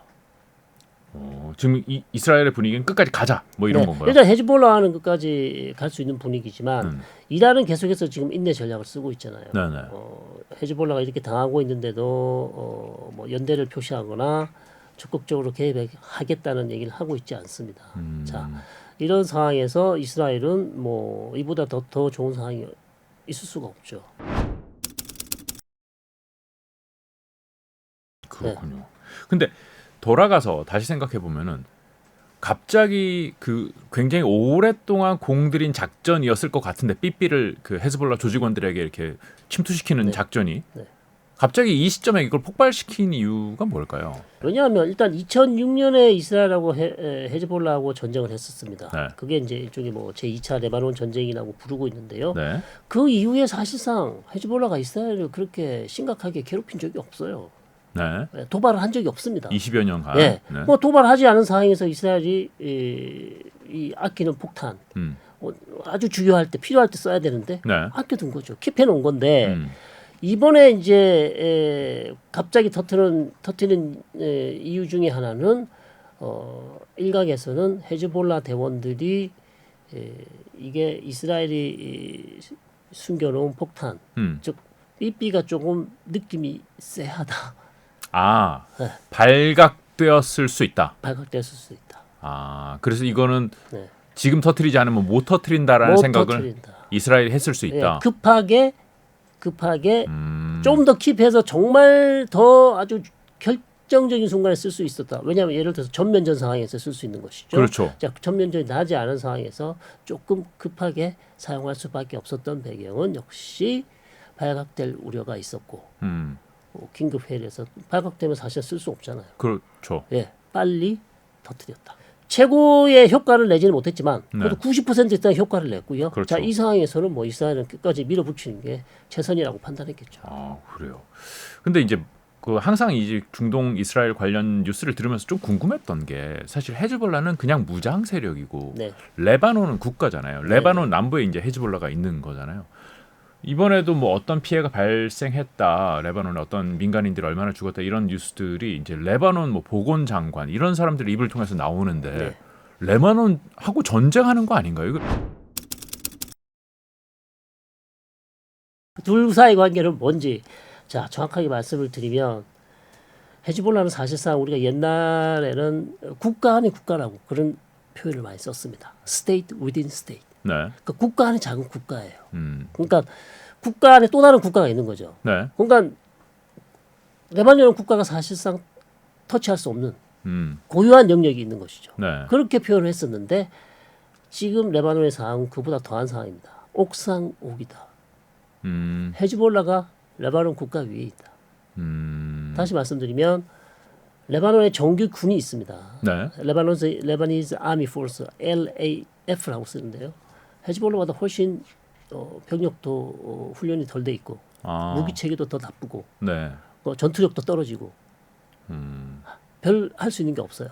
지금 이스라엘의 분위기는 끝까지 가자 뭐 이런 네, 건가요? 일단 헤즈볼라는 끝까지 갈 수 있는 분위기지만 이란은 계속해서 지금 인내 전략을 쓰고 있잖아요. 네네. 헤즈볼라가 이렇게 당하고 있는데도 뭐 연대를 표시하거나 적극적으로 개입하겠다는 얘기를 하고 있지 않습니다. 자, 이런 상황에서 이스라엘은 뭐 이보다 더 좋은 상황이 있을 수가 없죠. 그렇군요. 근데 돌아가서 다시 생각해 보면은 갑자기 굉장히 오랫동안 공들인 작전이었을 것 같은데 삐삐를 헤즈볼라 조직원들에게 이렇게 침투시키는 네. 작전이 네. 갑자기 이 시점에 이걸 폭발시킨 이유가 뭘까요? 왜냐하면 일단 2006년에 이스라엘하고 헤즈볼라하고 전쟁을 했었습니다. 네. 그게 이제 일종의 뭐 제2차 레바논 전쟁이라고 부르고 있는데요. 네. 그 이후에 사실상 헤즈볼라가 이스라엘을 그렇게 심각하게 괴롭힌 적이 없어요. 네. 도발을 한 적이 없습니다. 20여 년간. 네. 네. 뭐 도발하지 않은 상황에서 이스라엘이 이 아끼는 폭탄 아주 중요할 때 필요할 때 써야 되는데 네. 아껴둔 거죠. 킵해 놓은 건데 음. 이번에 이제 갑자기 터트리는 이유 중에 하나는 일각에서는 헤즈볼라 대원들이 이게 이스라엘이 숨겨놓은 폭탄 즉 삐삐가 조금 느낌이 쎄하다. 아, 네. 발각되었을 수 있다. 발각됐을 수 있다. 아, 그래서 이거는 네. 지금 터트리지 않으면 못 터트린다라는 못 생각을 터트린다. 이스라엘이 했을 수 있다. 예, 급하게 좀 더 킵해서 정말 더 아주 결정적인 순간에 쓸 수 있었다. 왜냐하면 예를 들어서 전면전 상황에서 쓸 수 있는 것이죠. 그렇죠. 자, 전면전이 나지 않은 상황에서 조금 급하게 사용할 수밖에 없었던 배경은 역시 발각될 우려가 있었고 긴급 회의에서 발각되면 사실 쓸 수 없잖아요. 그렇죠. 예, 빨리 터뜨렸다. 최고의 효과를 내지는 못했지만 그래도 90% 이상 효과를 냈고요. 그렇죠. 자, 이 상황에서는 뭐 이스라엘은 끝까지 밀어붙이는 게 최선이라고 판단했겠죠. 아, 그래요. 근데 이제 항상 이제 중동 이스라엘 관련 뉴스를 들으면서 좀 궁금했던 게 사실 헤즈볼라는 그냥 무장 세력이고 네. 레바논은 국가잖아요. 레바논 남부에 이제 헤즈볼라가 있는 거잖아요. 이번에도 뭐 어떤 피해가 발생했다, 레바논에 어떤 민간인들이 얼마나 죽었다 이런 뉴스들이 이제 레바논 뭐 보건 장관 이런 사람들 입을 통해서 나오는데 네. 레바논하고 전쟁하는 거 아닌가요? 이거? 둘 사이 관계는 뭔지 자 정확하게 말씀을 드리면 헤즈볼라는 사실상 우리가 옛날에는 국가 안의 국가라고 그런 표현을 많이 썼습니다. State within state. 네. 그러니까 국가 안에 작은 국가예요. 음. 그러니까 국가 안에 또 다른 국가가 있는 거죠. 네. 그러니까 레바논 국가가 사실상 터치할 수 없는 고유한 영역이 있는 것이죠. 네. 그렇게 표현을 했었는데 지금 레바논의 상황은 그보다 더한 상황입니다. 옥상옥이다. 헤즈볼라가 레바논 국가 위에 있다. 다시 말씀드리면 레바논에 정규 군이 있습니다. 네. 레바니즈 아미 포스 LAF라고 쓰는데요. 헤즈볼라보다 훨씬 병력도 훈련이 덜 돼 있고 무기 체계도 더 나쁘고 네. 전투력도 떨어지고 별 할 수 있는 게 없어요.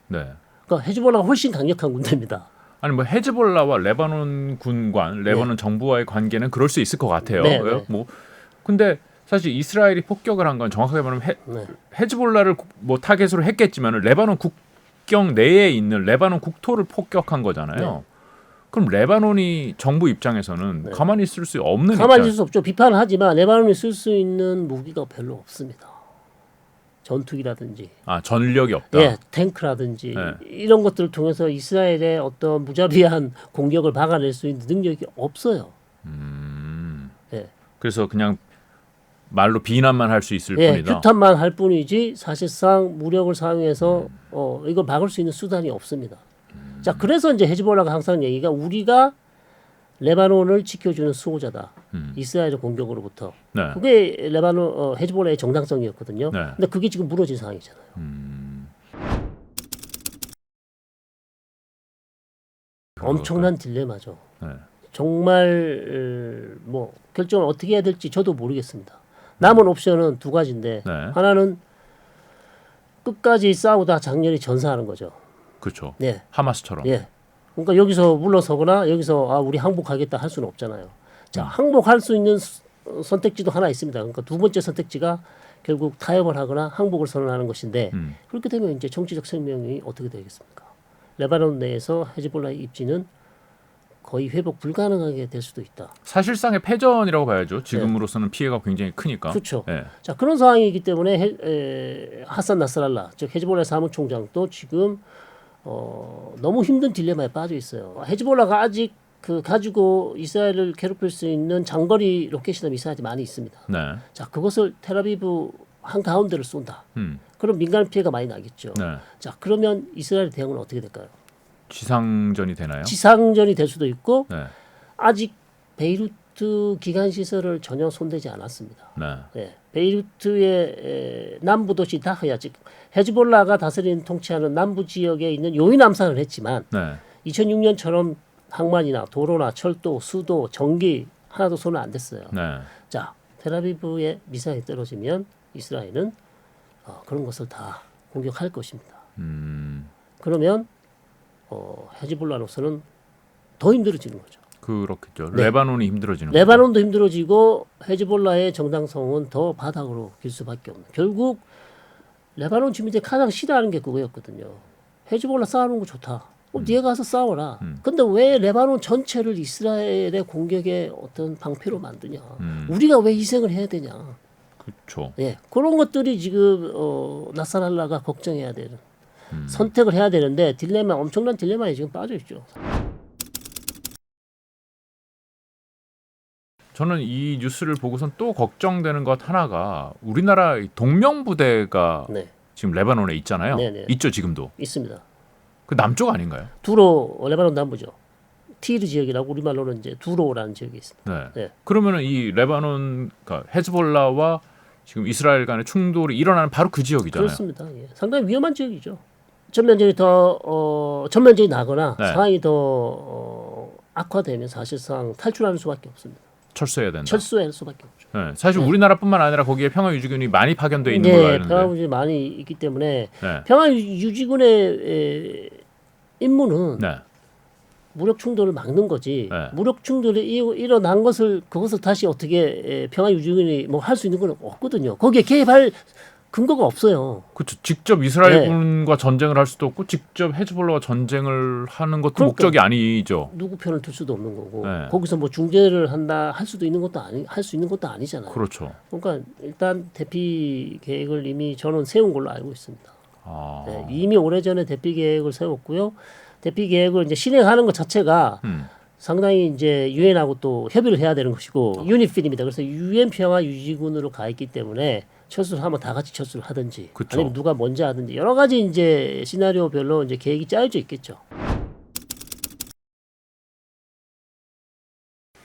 네. 그러니까 헤즈볼라가 훨씬 강력한 군대입니다. 아니 뭐 헤즈볼라와 레바논 군관, 레바논 정부와의 관계는 그럴 수 있을 것 같아요. 네, 네. 뭐 근데 사실 이스라엘이 폭격을 한 건 정확하게 말하면 네. 헤즈볼라를 뭐 타겟으로 했겠지만 레바논 국경 내에 있는 레바논 국토를 폭격한 거잖아요. 네. 그럼 레바논이 정부 입장에서는 네. 가만히 있을 수 없는 가만히 입장. 있을 수 없죠. 비판을 하지만 레바논이 쓸 수 있는 무기가 별로 없습니다. 전투기라든지, 아 전력이 없다. 예, 탱크라든지 네. 이런 것들을 통해서 이스라엘의 어떤 무자비한 공격을 막아낼 수 있는 능력이 없어요. 예, 그래서 그냥 말로 비난만 할 수 있을 예, 뿐이다. 규탄만 할 뿐이지 사실상 무력을 사용해서 이걸 막을 수 있는 수단이 없습니다. 자, 그래서 이제 헤즈볼라가 항상 얘기가 우리가 레바논을 지켜주는 수호자다. 이스라엘의 공격으로부터. 네. 그게 레바논 헤즈볼라의 정당성이었거든요. 네. 근데 그게 지금 무너진 상황이잖아요. 엄청난 딜레마죠. 네. 정말 뭐 결정을 어떻게 해야 될지 저도 모르겠습니다. 남은 옵션은 두 가지인데 네. 하나는 끝까지 싸우다 장렬히 전사하는 거죠. 그렇죠. 네. 하마스처럼. 예. 그러니까 여기서 물러서거나 여기서 우리 항복하겠다 할 수는 없잖아요. 자, 항복할 수 있는 선택지도 하나 있습니다. 그러니까 두 번째 선택지가 결국 타협을 하거나 항복을 선언하는 것인데 그렇게 되면 이제 정치적 생명이 어떻게 되겠습니까? 레바논 내에서 헤즈볼라의 입지는 거의 회복 불가능하게 될 수도 있다. 사실상의 패전이라고 봐야죠. 지금으로서는 피해가 굉장히 크니까. 그렇죠. 네. 자, 그런 상황이기 때문에 하산 나스랄라 즉 헤즈볼라의 사무총장도 지금 너무 힘든 딜레마에 빠져 있어요. 헤즈볼라가 아직 그 가지고 이스라엘을 괴롭힐 수 있는 장거리 로켓이나 미사일이 많이 있습니다. 네. 자, 그것을 텔아비브 한 가운데를 쏜다. 그럼 민간 피해가 많이 나겠죠. 네. 자, 그러면 이스라엘 대응은 어떻게 될까요? 지상전이 되나요? 지상전이 될 수도 있고 네. 아직 베이루트 기간 시설을 전혀 손대지 않았습니다. 네. 예, 베이루트의 남부 도시 다흐야 즉 헤즈볼라가 다스리는 통치하는 남부 지역에 있는 요인 암살을 했지만 네. 2006년처럼 항만이나 도로나 철도, 수도, 전기 하나도 손을 안 댔어요. 네. 자, 텔아비브에 미사일이 떨어지면 이스라엘은 그런 것을 다 공격할 것입니다. 그러면 헤즈볼라로서는 더 힘들어지는 거죠. 그렇겠죠. 네. 레바논이 힘들어지는 거죠. 레바논도 힘들어지고 헤즈볼라의 정당성은 더 바닥으로 길 수밖에 없는. 결국 레바논 주민들이 가장 싫어하는 게 그거였거든요. 헤즈볼라 싸우는 거 좋다. 네가 가서 싸워라. 근데 왜 레바논 전체를 이스라엘의 공격의 어떤 방패로 만드냐. 우리가 왜 희생을 해야 되냐. 그렇죠. 예, 그런 것들이 지금 나사랄라가 걱정해야 되는 선택을 해야 되는데 엄청난 딜레마에 지금 빠져 있죠. 저는 이 뉴스를 보고선 또 걱정되는 것 하나가 우리나라 동명부대가 네, 지금 레바논에 있잖아요. 네네. 있죠 지금도. 있습니다. 그 남쪽 아닌가요? 두로 레바논 남부죠. 티르 지역이라고 우리말로는 이제 두로라는 지역이 있습니다. 네. 네. 그러면은 이 레바논, 그러니까 헤즈볼라와 지금 이스라엘 간의 충돌이 일어나는 바로 그 지역이잖아요. 그렇습니다. 예. 상당히 위험한 지역이죠. 전면전이 나거나 네. 상황이 더 악화되면 사실상 탈출하는 수밖에 없습니다. 철수해야 된다. 철수할 수밖에 없죠. 네. 사실 네. 우리나라뿐만 아니라 거기에 평화유지군이 많이 파견돼 있는 걸로 네, 아는데. 평화유지 많이 있기 때문에 네. 평화유지군의 임무는 네. 무력 충돌을 막는 거지. 네. 무력 충돌이 일어난 그것을 다시 어떻게 평화유지군이 뭐 할 수 있는 건 없거든요. 거기에 개입할 근거가 없어요. 그렇죠. 직접 이스라엘군과 전쟁을 할 수도 없고 직접 헤즈볼라와 전쟁을 하는 것도 그러니까. 목적이 아니죠. 누구 편을 들 수도 없는 거고 네. 거기서 뭐 중재를 할 수 있는 것도 아니잖아요. 그렇죠. 그러니까 일단 대피 계획을 이미 저는 세운 걸로 알고 있습니다. 아. 네, 이미 오래전에 대피 계획을 세웠고요. 대피 계획을 이제 실행하는 것 자체가 상당히 이제 유엔하고 또 협의를 해야 되는 것이고 유니필입니다. 그래서 유엔 평화 유지군으로 가 있기 때문에 철수를 하면 다 같이 철수를 하든지 그쵸. 아니면 누가 먼저 하든지 여러 가지 이제 시나리오별로 이제 계획이 짜여져 있겠죠.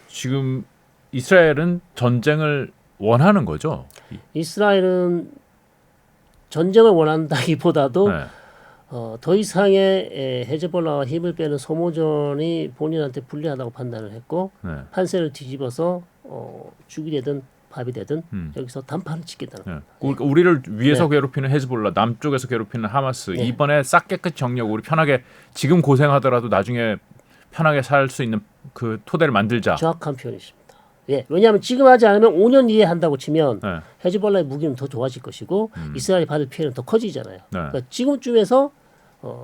지금 이스라엘은 전쟁을 원하는 거죠. 이스라엘은 전쟁을 원한다기보다도 네. 더 이상의 헤즈볼라와 힘을 빼는 소모전이 본인한테 불리하다고 판단을 했고 네. 판세를 뒤집어서 죽이 되든 파업이 되든 여기서 단판을 짓겠다는 네. 겁니다. 그러니까 우리를 위에서 네. 괴롭히는 헤즈볼라, 남쪽에서 괴롭히는 하마스 네. 이번에 싹 깨끗이 정리하고 우리 편하게 지금 고생하더라도 나중에 편하게 살 수 있는 그 토대를 만들자. 정확한 표현이십니다. 예, 왜냐하면 지금 하지 않으면 5년 뒤에 한다고 치면 네. 헤즈볼라의 무기는 더 좋아질 것이고 이스라엘이 받을 피해는 더 커지잖아요. 그러니까 지금쯤에서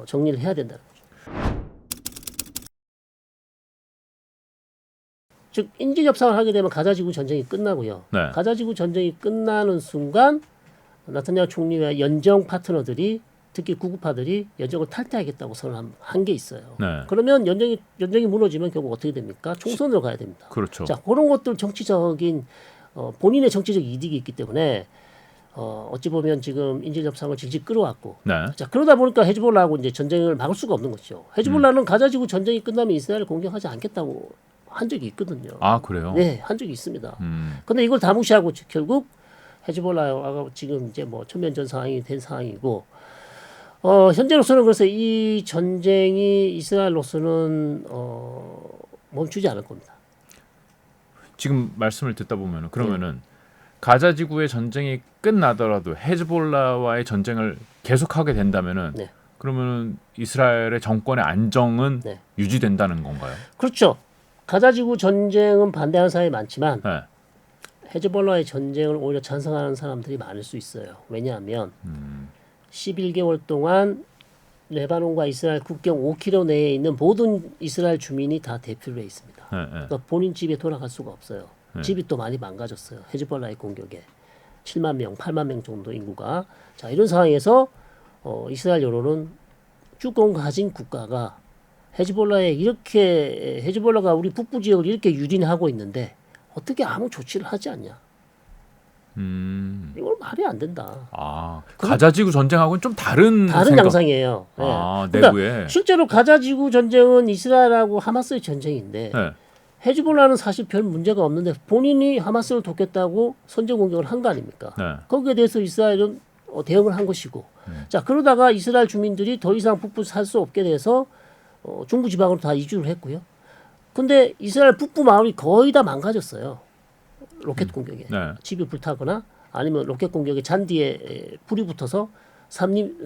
정리를 해야 된다는 거죠. 즉 인질 협상을 하게 되면 가자지구 전쟁이 끝나고요. 네. 가자지구 전쟁이 끝나는 순간 나타냐후 총리와 연정 파트너들이 특히 구급파들이 연정을 탈퇴하겠다고 선언한 게 있어요. 네. 그러면 연정이 무너지면 결국 어떻게 됩니까? 총선으로 가야 됩니다. 그렇죠. 자, 그런 것들 정치적인 본인의 정치적 이득이 있기 때문에 어찌 보면 지금 인질 협상을 질질 끌어왔고, 네. 자 그러다 보니까 헤즈볼라하고 이제 전쟁을 막을 수가 없는 거죠. 헤즈볼라는 가자지구 전쟁이 끝나면 이스라엘을 공격하지 않겠다고 한 적이 있거든요. 아 그래요? 네, 한 적이 있습니다. 근데 이걸 다 무시하고 결국 헤즈볼라가 지금 이제 뭐 전면전 상황이 된 상황이고, 현재로서는 그래서 이 전쟁이 이스라엘로서는 멈추지 않을 겁니다. 지금 말씀을 듣다 보면은 그러면은 가자 지구의 전쟁이 끝나더라도 헤즈볼라와의 전쟁을 계속하게 된다면은 네. 그러면은 이스라엘의 정권의 안정은 네. 유지된다는 건가요? 그렇죠. 가자지구 전쟁은 반대하는 사람이 많지만 네. 헤즈볼라의 전쟁을 오히려 찬성하는 사람들이 많을 수 있어요. 왜냐하면 11개월 동안 레바논과 이스라엘 국경 5km 내에 있는 모든 이스라엘 주민이 다 대피를 해 있습니다. 네, 네. 그러니까 본인 집에 돌아갈 수가 없어요. 네. 집이 또 많이 망가졌어요. 헤즈볼라의 공격에 7만 명, 8만 명 정도 인구가. 자, 이런 상황에서 이스라엘 여론은 주권 가진 국가가 헤즈볼라가 우리 북부 지역을 이렇게 유린하고 있는데 어떻게 아무 조치를 하지 않냐? 이건 말이 안 된다. 아 가자지구 전쟁하고는 좀 다른 다른 양상이에요. 네. 아 그러니까 내부에. 실제로 가자지구 전쟁은 이스라엘하고 하마스의 전쟁인데 네. 헤즈볼라는 사실 별 문제가 없는데 본인이 하마스를 돕겠다고 선제 공격을 한 거 아닙니까? 네. 거기에 대해서 이스라엘은 대응을 한 것이고, 자 그러다가 이스라엘 주민들이 더 이상 북부 살 수 없게 돼서 중부 지방으로 다 이주를 했고요. 근데 이스라엘 북부 마을이 거의 다 망가졌어요. 로켓 공격에 네. 집이 불타거나 아니면 로켓 공격에 잔디에 불이 붙어서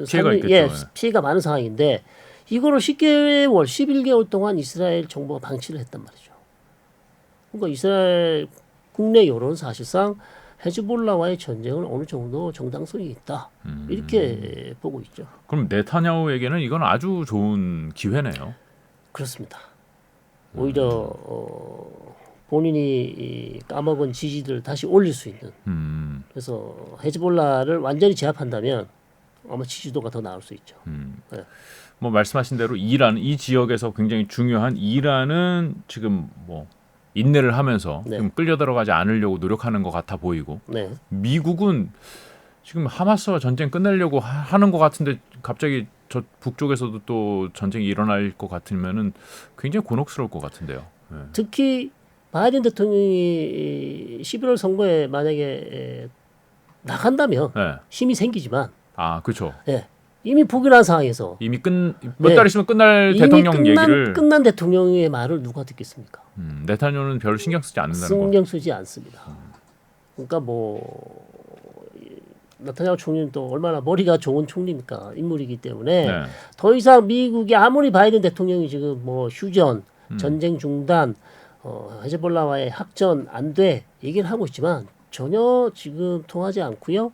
피해가 있겠죠. 예, 네. 피해가 많은 상황인데 이거를 10개월, 11개월 동안 이스라엘 정부가 방치를 했단 말이죠. 그러니까 이스라엘 국내 여론은 사실상 헤즈볼라와의 전쟁은 어느 정도 정당성이 있다. 이렇게 보고 있죠. 그럼 네타냐후에게는 이건 아주 좋은 기회네요. 그렇습니다. 오히려 본인이 까먹은 지지들을 다시 올릴 수 있는. 그래서 헤즈볼라를 완전히 제압한다면 아마 지지도가 더 나올 수 있죠. 네. 뭐 말씀하신 대로 이란 이 지역에서 굉장히 중요한 이란은 지금 뭐 인내를 하면서 네. 좀 끌려 들어가지 않으려고 노력하는 것 같아 보이고 네. 미국은 지금 하마스와 전쟁 끝내려고 하는 것 같은데 갑자기 저 북쪽에서도 또 전쟁이 일어날 것 같으면은 굉장히 곤혹스러울 것 같은데요. 네. 특히 바이든 대통령이 11월 선거에 만약에 나간다면 네. 힘이 생기지만 아 그렇죠. 예, 이미 포기한 상황에서 이미 몇 네. 달 있으면 끝날 이미 대통령 얘기를 끝난 대통령의 말을 누가 듣겠습니까? 네타냐후는 별로 신경 쓰지 않는다는 거. 신경 쓰지 않습니다. 그러니까 뭐 나타냐후 총리는 또 얼마나 머리가 좋은 총리입니까? 인물이기 때문에 네. 더 이상 미국이 아무리 바이든 대통령이 지금 뭐 휴전, 전쟁 중단, 헤즈볼라와의 확전 안 돼 얘기를 하고 있지만 전혀 지금 통하지 않고요.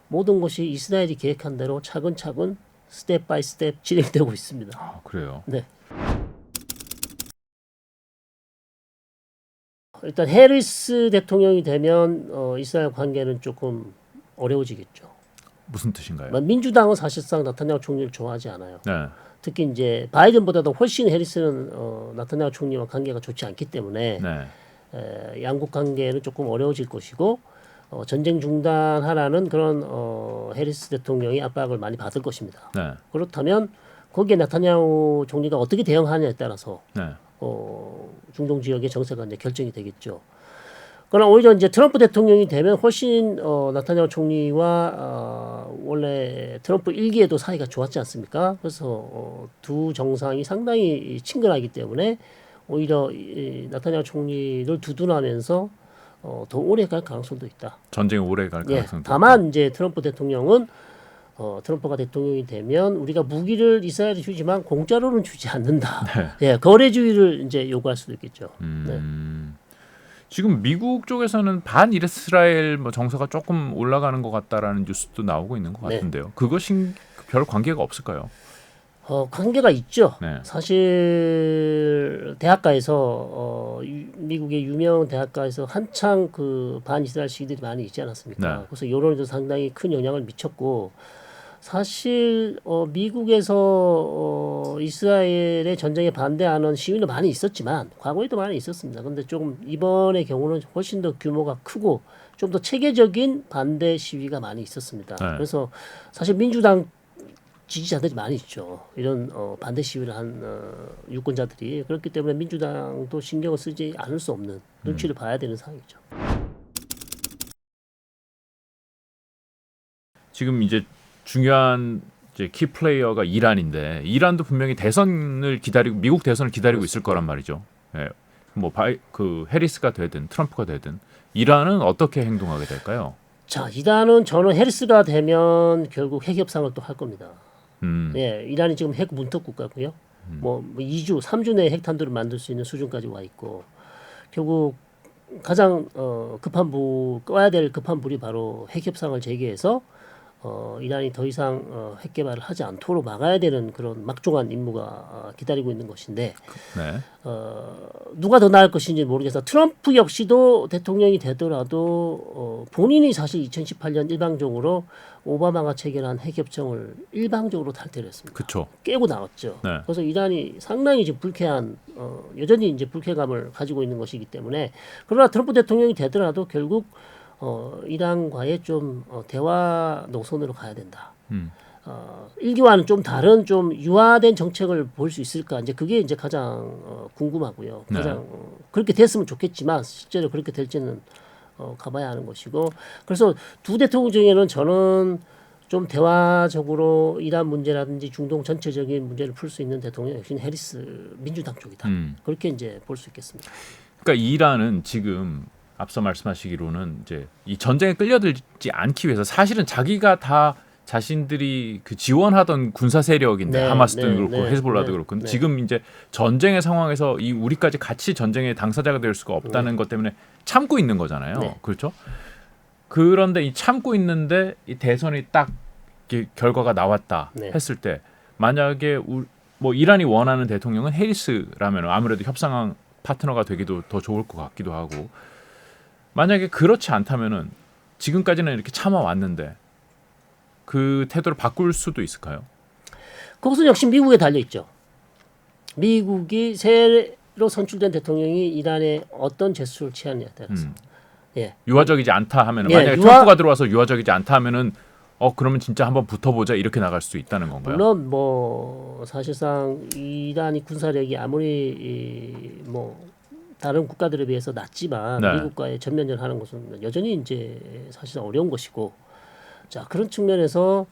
모든 것이 이스라엘이 계획한 대로 차근차근 스텝 바이 스텝 진행되고 있습니다. 아 그래요. 네. 일단 해리스 대통령이 되면 이스라엘 관계는 조금 어려워지겠죠. 무슨 뜻인가요? 민주당은 사실상 나타냐후 총리를 좋아하지 않아요. 네. 특히 이제 바이든보다도 훨씬 해리스는 나타냐후 총리와 관계가 좋지 않기 때문에 네. 양국 관계는 조금 어려워질 것이고 전쟁 중단하라는 그런 해리스 대통령이 압박을 많이 받을 것입니다. 네. 그렇다면 거기에 나타냐후 총리가 어떻게 대응하느냐에 따라서 네. 중동 지역의 정세가 이제 결정이 되겠죠. 그러나 오히려 이제 트럼프 대통령이 되면 훨씬 나타냐후 총리와 원래 트럼프 일기에도 사이가 좋았지 않습니까? 그래서 두 정상이 상당히 친근하기 때문에 오히려 이 나타냐후 총리를 두둔하면서 더 오래 갈 가능성도 있다. 전쟁이 오래 갈 예, 가능성도 다만 이제 트럼프 대통령은 트럼프가 대통령이 되면 우리가 무기를 이스라엘에 주지만 공짜로는 주지 않는다. 예, 거래주의를 이제 요구할 수도 있겠죠. 네. 지금 미국 쪽에서는 반 이스라엘 뭐 정서가 조금 올라가는 것 같다라는 뉴스도 나오고 있는 것 네. 같은데요. 그것이 별 관계가 없을까요? 관계가 있죠. 네. 사실 대학가에서 미국의 유명 대학가에서 한창 그 반이스라엘 시위들이 많이 있지 않았습니까? 네. 그래서 여론에도 상당히 큰 영향을 미쳤고 사실 미국에서 이스라엘의 전쟁에 반대하는 시위는 많이 있었지만 과거에도 많이 있었습니다. 그런데 조금 이번의 경우는 훨씬 더 규모가 크고 좀 더 체계적인 반대 시위가 많이 있었습니다. 네. 그래서 사실 민주당 지지자들이 많이 있죠. 이런 반대 시위를 한 유권자들이 그렇기 때문에 민주당도 신경을 쓰지 않을 수 없는 눈치를 봐야 되는 상황이죠. 지금 이제 중요한 이제 키 플레이어가 이란인데 이란도 분명히 대선을 기다리고 미국 대선을 기다리고 있을 거란 말이죠. 예. 그 해리스가 되든 트럼프가 되든 이란은 어떻게 행동하게 될까요? 자, 이란은 저는 해리스가 되면 결국 핵 협상을 또 할 겁니다. 음. 예, 이란이 지금 핵 문턱 국가고요. 뭐 2주, 3주 내에 핵탄두를 만들 수 있는 수준까지 와 있고 결국 가장 급한 꺼야 될 급한 불이 바로 핵 협상을 재개해서 이란이 더 이상 핵 개발을 하지 않도록 막아야 되는 그런 막중한 임무가 기다리고 있는 것인데 네. 누가 더 나을 것인지 모르겠어. 트럼프 역시도 대통령이 되더라도 본인이 사실 2018년 일방적으로 오바마가 체결한 핵협정을 일방적으로 탈퇴를 했습니다. 그렇죠. 깨고 나왔죠. 네. 그래서 이란이 상당히 지금 불쾌한 여전히 이제 불쾌감을 가지고 있는 것이기 때문에 그러나 트럼프 대통령이 되더라도 결국 이란과의 좀 대화 노선으로 가야 된다. 일기와는 좀 다른 좀 유화된 정책을 볼 수 있을까? 이제 그게 이제 가장 궁금하고요. 가장 그렇게 됐으면 좋겠지만 실제로 그렇게 될지는 가봐야 하는 것이고. 그래서 두 대통령 중에는 저는 좀 대화적으로 이란 문제라든지 중동 전체적인 문제를 풀 수 있는 대통령 역시 해리스 민주당 쪽이다. 그렇게 이제 볼 수 있겠습니다. 그러니까 이란은 지금 앞서 말씀하시기로는 이제 이 전쟁에 끌려들지 않기 위해서 사실은 자기가 다 자신들이 그 지원하던 군사 세력인데 네, 하마스도 네, 그렇고 네, 헤즈볼라도 네, 그렇고 네. 지금 이제 전쟁의 상황에서 이 우리까지 같이 전쟁의 당사자가 될 수가 없다는 것 때문에 참고 있는 거잖아요. 네. 그렇죠? 그런데 이 참고 있는데 이 대선이 딱 이렇게 결과가 나왔다 네. 했을 때 만약에 뭐 이란이 원하는 대통령은 해리스라면 아무래도 협상 파트너가 되기도 더 좋을 것 같기도 하고 만약에 그렇지 않다면은 지금까지는 이렇게 참아왔는데 그 태도를 바꿀 수도 있을까요? 그것은 역시 미국에 달려 있죠. 미국이 새로 선출된 대통령이 이란에 어떤 제스처를 취하느냐에 따라서. 예. 유화적이지 않다 하면은 예, 만약에 트럼프가 들어와서 유화적이지 않다 하면은 그러면 진짜 한번 붙어보자 이렇게 나갈 수 있다는 건가요? 물론 뭐 사실상 이란이 군사력이 아무리 뭐 다른 국가들에 비해서 낮지만 네. 미국과의 전면전하는 것은 여전히 이제 사실상 어려운 것이고 자 그런 측면에서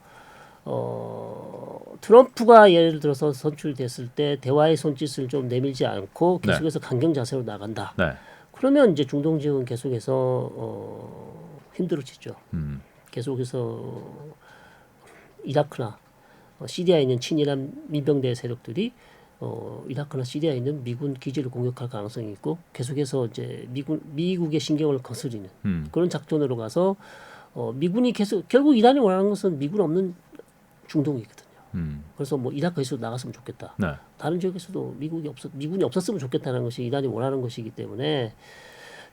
트럼프가 예를 들어서 선출됐을 때 대화의 손짓을 좀 내밀지 않고 계속해서 강경 자세로 나간다. 네. 그러면 이제 중동 지역은 계속해서 힘들어지죠. 계속해서 이라크나 시리아에 있는 친이란 민병대 세력들이 이라크나 시리아에 있는 미군 기지를 공격할 가능성이 있고 계속해서 이제 미국의 신경을 거스리는 그런 작전으로 가서 미군이 계속 결국 이란이 원하는 것은 미군 없는 중동이거든요. 그래서 뭐 이라크에서 나갔으면 좋겠다. 네. 다른 지역에서도 미군이 없었으면 좋겠다는 것이 이란이 원하는 것이기 때문에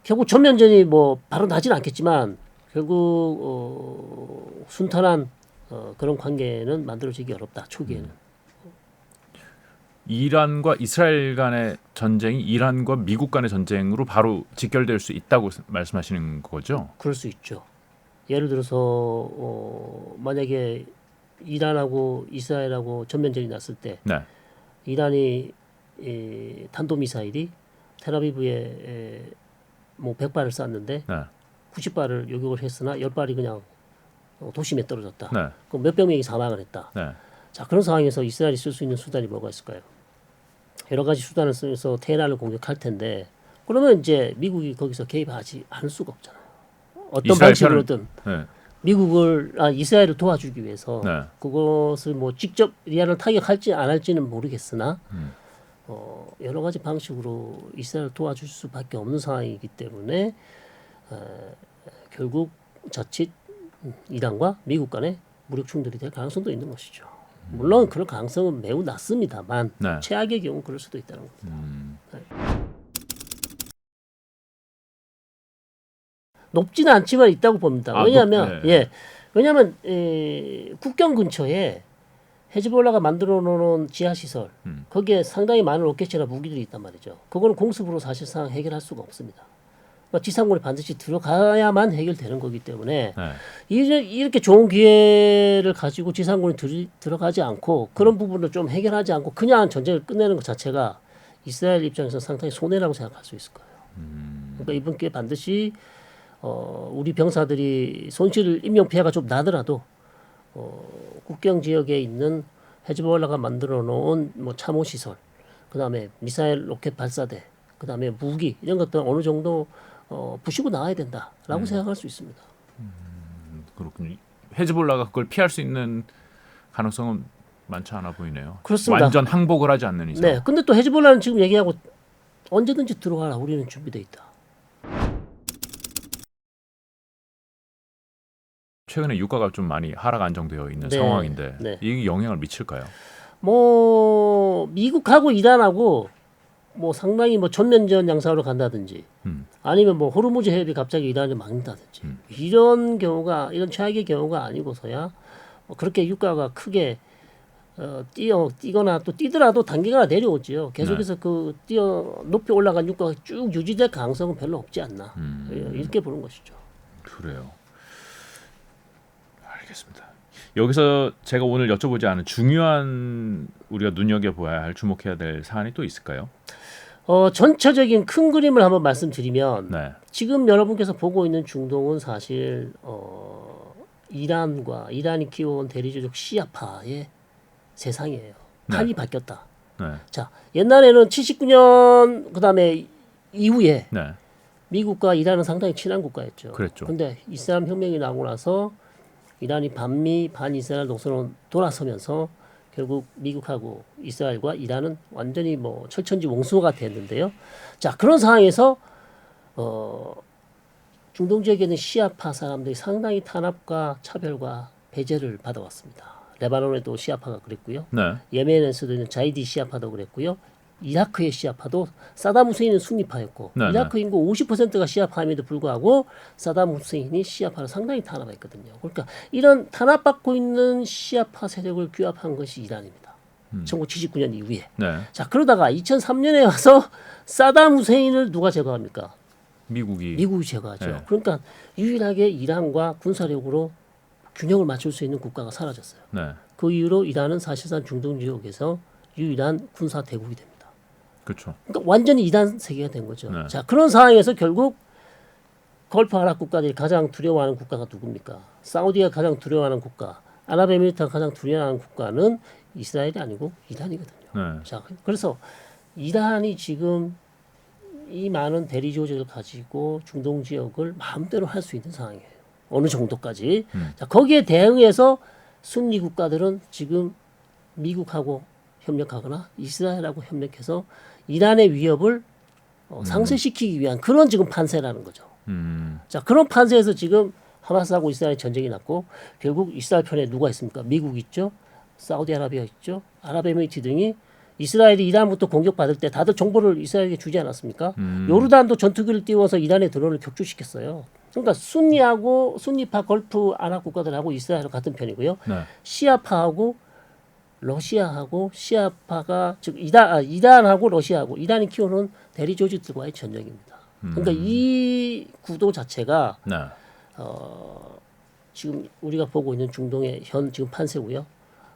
결국 전면전이 뭐 바로 나지는 않겠지만 결국 순탄한 그런 관계는 만들어지기 어렵다. 초기에는. 이란과 이스라엘 간의 전쟁이 이란과 미국 간의 전쟁으로 바로 직결될 수 있다고 말씀하시는 거죠? 그럴 수 있죠. 예를 들어서 만약에 이란하고 이스라엘하고 전면전이 났을 때 네. 이란이 탄도미사일이 텔아비브에 뭐 100발을 쐈는데 네. 90발을 요격을 했으나 10발이 그냥 도심에 떨어졌다. 네. 그럼 몇백 명이 사망을 했다. 네. 자 그런 상황에서 이스라엘이 쓸 수 있는 수단이 뭐가 있을까요? 여러 가지 수단을 쓰면서 테헤란을 공격할 텐데 그러면 이제 미국이 거기서 개입하지 않을 수가 없잖아요. 어떤 이스라엘 방식으로든 네. 이스라엘을 도와주기 위해서 네. 그것을 뭐 직접 이란을 타격할지 안 할지는 모르겠으나 음. 여러 가지 방식으로 이스라엘을 도와줄 수밖에 없는 상황이기 때문에 결국 자칫 이란과 미국 간의 무력 충돌이 될 가능성도 있는 것이죠. 물론 그럴 가능성은 매우 낮습니다만 네. 최악의 경우 그럴 수도 있다는 겁니다. 높지는 않지만 있다고 봅니다. 아, 왜냐하면 네. 왜냐하면 국경 근처에 헤즈볼라가 만들어 놓은 지하 시설 거기에 상당히 많은 로켓이나 무기들이 있단 말이죠. 그거는 공습으로 사실상 해결할 수가 없습니다. 그러니까 지상군에 반드시 들어가야만 해결되는 거기 때문에 네. 이렇게 좋은 기회를 가지고 지상군이 들어가지 않고 그런 부분을 좀 해결하지 않고 그냥 전쟁을 끝내는 것 자체가 이스라엘 입장에서 상당히 손해라고 생각할 수 있을 거예요. 그러니까 이번 기회에 반드시 우리 병사들이 인명 피해가 좀 나더라도 국경 지역에 있는 헤즈볼라가 만들어 놓은 뭐 참호 시설, 그다음에 미사일 로켓 발사대, 그다음에 무기 이런 것들 어느 정도 부시고 나와야 된다라고 생각할 수 있습니다. 그렇군요. 헤즈볼라가 그걸 피할 수 있는 가능성은 많지 않아 보이네요. 그렇습니다. 완전 항복을 하지 않는 이상. 네, 근데 또 헤즈볼라는 지금 얘기하고 언제든지 들어와라, 우리는 준비돼 있다. 최근에 유가가 좀 많이 하락 안정되어 있는 네, 상황인데 네. 이게 영향을 미칠까요? 뭐 미국하고 이란하고 뭐 상당히 뭐 전면전 양상으로 간다든지 아니면 뭐 호르무즈 해협이 갑자기 이란을 막는다든지 이런 최악의 경우가 아니고서야 그렇게 유가가 크게 뛰거나 또 뛰더라도 단기간 내려오지요. 계속해서 높이 올라간 유가가 쭉 유지될 가능성은 별로 없지 않나 이렇게 보는 것이죠. 그래요. 알겠습니다. 여기서 제가 오늘 여쭤보지 않은 중요한 우리가 눈여겨봐야 할 주목해야 될 사안이 또 있을까요? 전체적인 큰 그림을 한번 말씀드리면 네. 지금 여러분께서 보고 있는 중동은 사실 이란이 키워온 대리조적 시아파의 세상이에요. 네. 판이 바뀌었다. 네. 자, 옛날에는 79년 그다음에 이후에 네. 미국과 이란은 상당히 친한 국가였죠. 그랬죠. 근데 이슬람 혁명이 나고 나서 이란이 반미 반이스라엘 노선으로 돌아서면서 결국 미국하고 이스라엘과 이란은 완전히 뭐 철천지 원수가 됐는데요. 자, 그런 상황에서 중동 지역에 있는 시아파 사람들이 상당히 탄압과 차별과 배제를 받아왔습니다. 레바논에도 시아파가 그랬고요. 네. 예멘에서도 있는 자이디 시아파도 그랬고요. 이라크의 시아파도 사담 후세인은 순니파였고 네, 이라크 인구 50%가 시아파임에도 불구하고 사담 후세인이 시아파를 상당히 탄압했거든요. 그러니까 이런 탄압받고 있는 시아파 세력을 규합한 것이 이란입니다. 1979년 이후에. 네. 자, 그러다가 2003년에 와서 사담 후세인을 누가 제거합니까? 미국이 제거하죠. 네. 그러니까 유일하게 이란과 군사력으로 균형을 맞출 수 있는 국가가 사라졌어요. 네. 그 이후로 이란은 사실상 중동 지역에서 유일한 군사 대국이 됩니다. 그렇죠. 그러니까 완전히 이단 세계가 된 거죠. 네. 자, 그런 상황에서 결국 걸프 아랍 국가들이 가장 두려워하는 국가가 누굽니까? 사우디가 가장 두려워하는 국가, 아랍에미리트가 가장 두려워하는 국가는 이스라엘이 아니고 이란이거든요. 네. 자, 그래서 이란이 지금 이 많은 대리 조직을 가지고 중동 지역을 마음대로 할 수 있는 상황이에요. 어느 정도까지. 자, 거기에 대응해서 순리 국가들은 지금 미국하고 협력하거나 이스라엘하고 협력해서 이란의 위협을 상쇄시키기 위한 그런 지금 판세라는 거죠. 자, 그런 판세에서 지금 하마스하고 이스라엘 전쟁이 났고 결국 이스라엘 편에 누가 있습니까? 미국 있죠. 사우디아라비아 있죠. 아랍에미리트 등이 이스라엘이 이란부터 공격받을 때 다들 정보를 이스라엘에게 주지 않았습니까? 요르단도 전투기를 띄워서 이란의 드론을 격추시켰어요. 그러니까 순니파 걸프 아랍 국가들하고 이스라엘은 같은 편이고요. 네. 시아파하고 러시아하고 시아파가 즉 이란하고 러시아하고 이란이 키우는 대리 조직들과의 전쟁입니다. 그러니까 이 구도 자체가 네. 지금 우리가 보고 있는 중동의 지금 판세고요.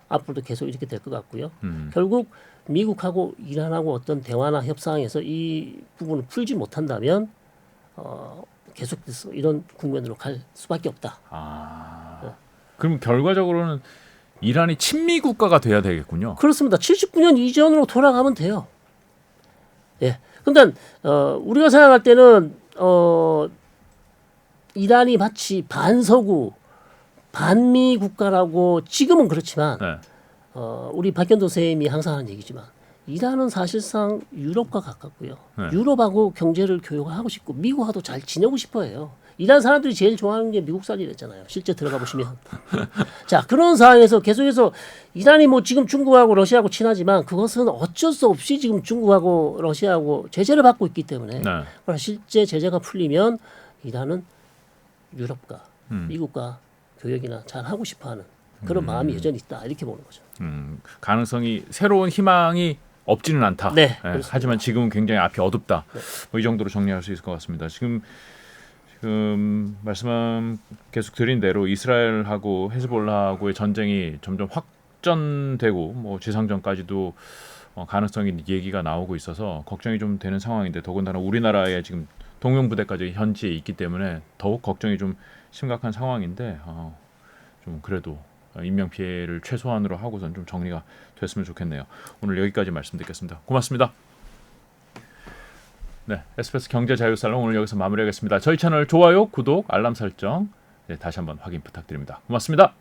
앞으로도 계속 이렇게 될 것 같고요. 결국 미국하고 이란하고 어떤 대화나 협상에서 이 부분을 풀지 못한다면 계속해서 이런 국면으로 갈 수밖에 없다. 그럼 결과적으로는 이란이 친미 국가가 돼야 되겠군요. 그렇습니다. 79년 이전으로 돌아가면 돼요. 예. 그러니까 우리가 생각할 때는 이란이 마치 반서구 반미 국가라고 지금은 그렇지만 네. 우리 박현도 선생님이 항상 하는 얘기지만 이란은 사실상 유럽과 가깝고요. 네. 유럽하고 경제를 교역하고 싶고 미국하고도 잘 지내고 싶어해요. 이란 사람들이 제일 좋아하는 게 미국살이랬잖아요. 실제 들어가 보시면. 자, 그런 상황에서 계속해서 이란이 뭐 지금 중국하고 러시아하고 친하지만 그것은 어쩔 수 없이 지금 중국하고 러시아하고 제재를 받고 있기 때문에 네. 그러나 실제 제재가 풀리면 이란은 유럽과 미국과 교역이나 잘 하고 싶어하는 그런 마음이 여전히 있다 이렇게 보는 거죠. 가능성이 새로운 희망이 없지는 않다. 네, 예, 그렇습니다. 하지만 지금은 굉장히 앞이 어둡다. 뭐 이 정도로 정리할 수 있을 것 같습니다. 지금 말씀 계속 드린 대로 이스라엘하고 헤즈볼라하고의 전쟁이 점점 확전되고 뭐 지상전까지도 가능성이 얘기가 나오고 있어서 걱정이 좀 되는 상황인데 더군다나 우리나라에 지금 동명부대까지 현지에 있기 때문에 더욱 걱정이 좀 심각한 상황인데 좀 그래도 인명 피해를 최소한으로 하고선 좀 정리가 됐으면 좋겠네요. 오늘 여기까지 말씀드리겠습니다. 고맙습니다. 네, SBS 경제자유살롱 오늘 여기서 마무리하겠습니다. 저희 채널 좋아요, 구독, 알람 설정 다시 한번 확인 부탁드립니다. 고맙습니다.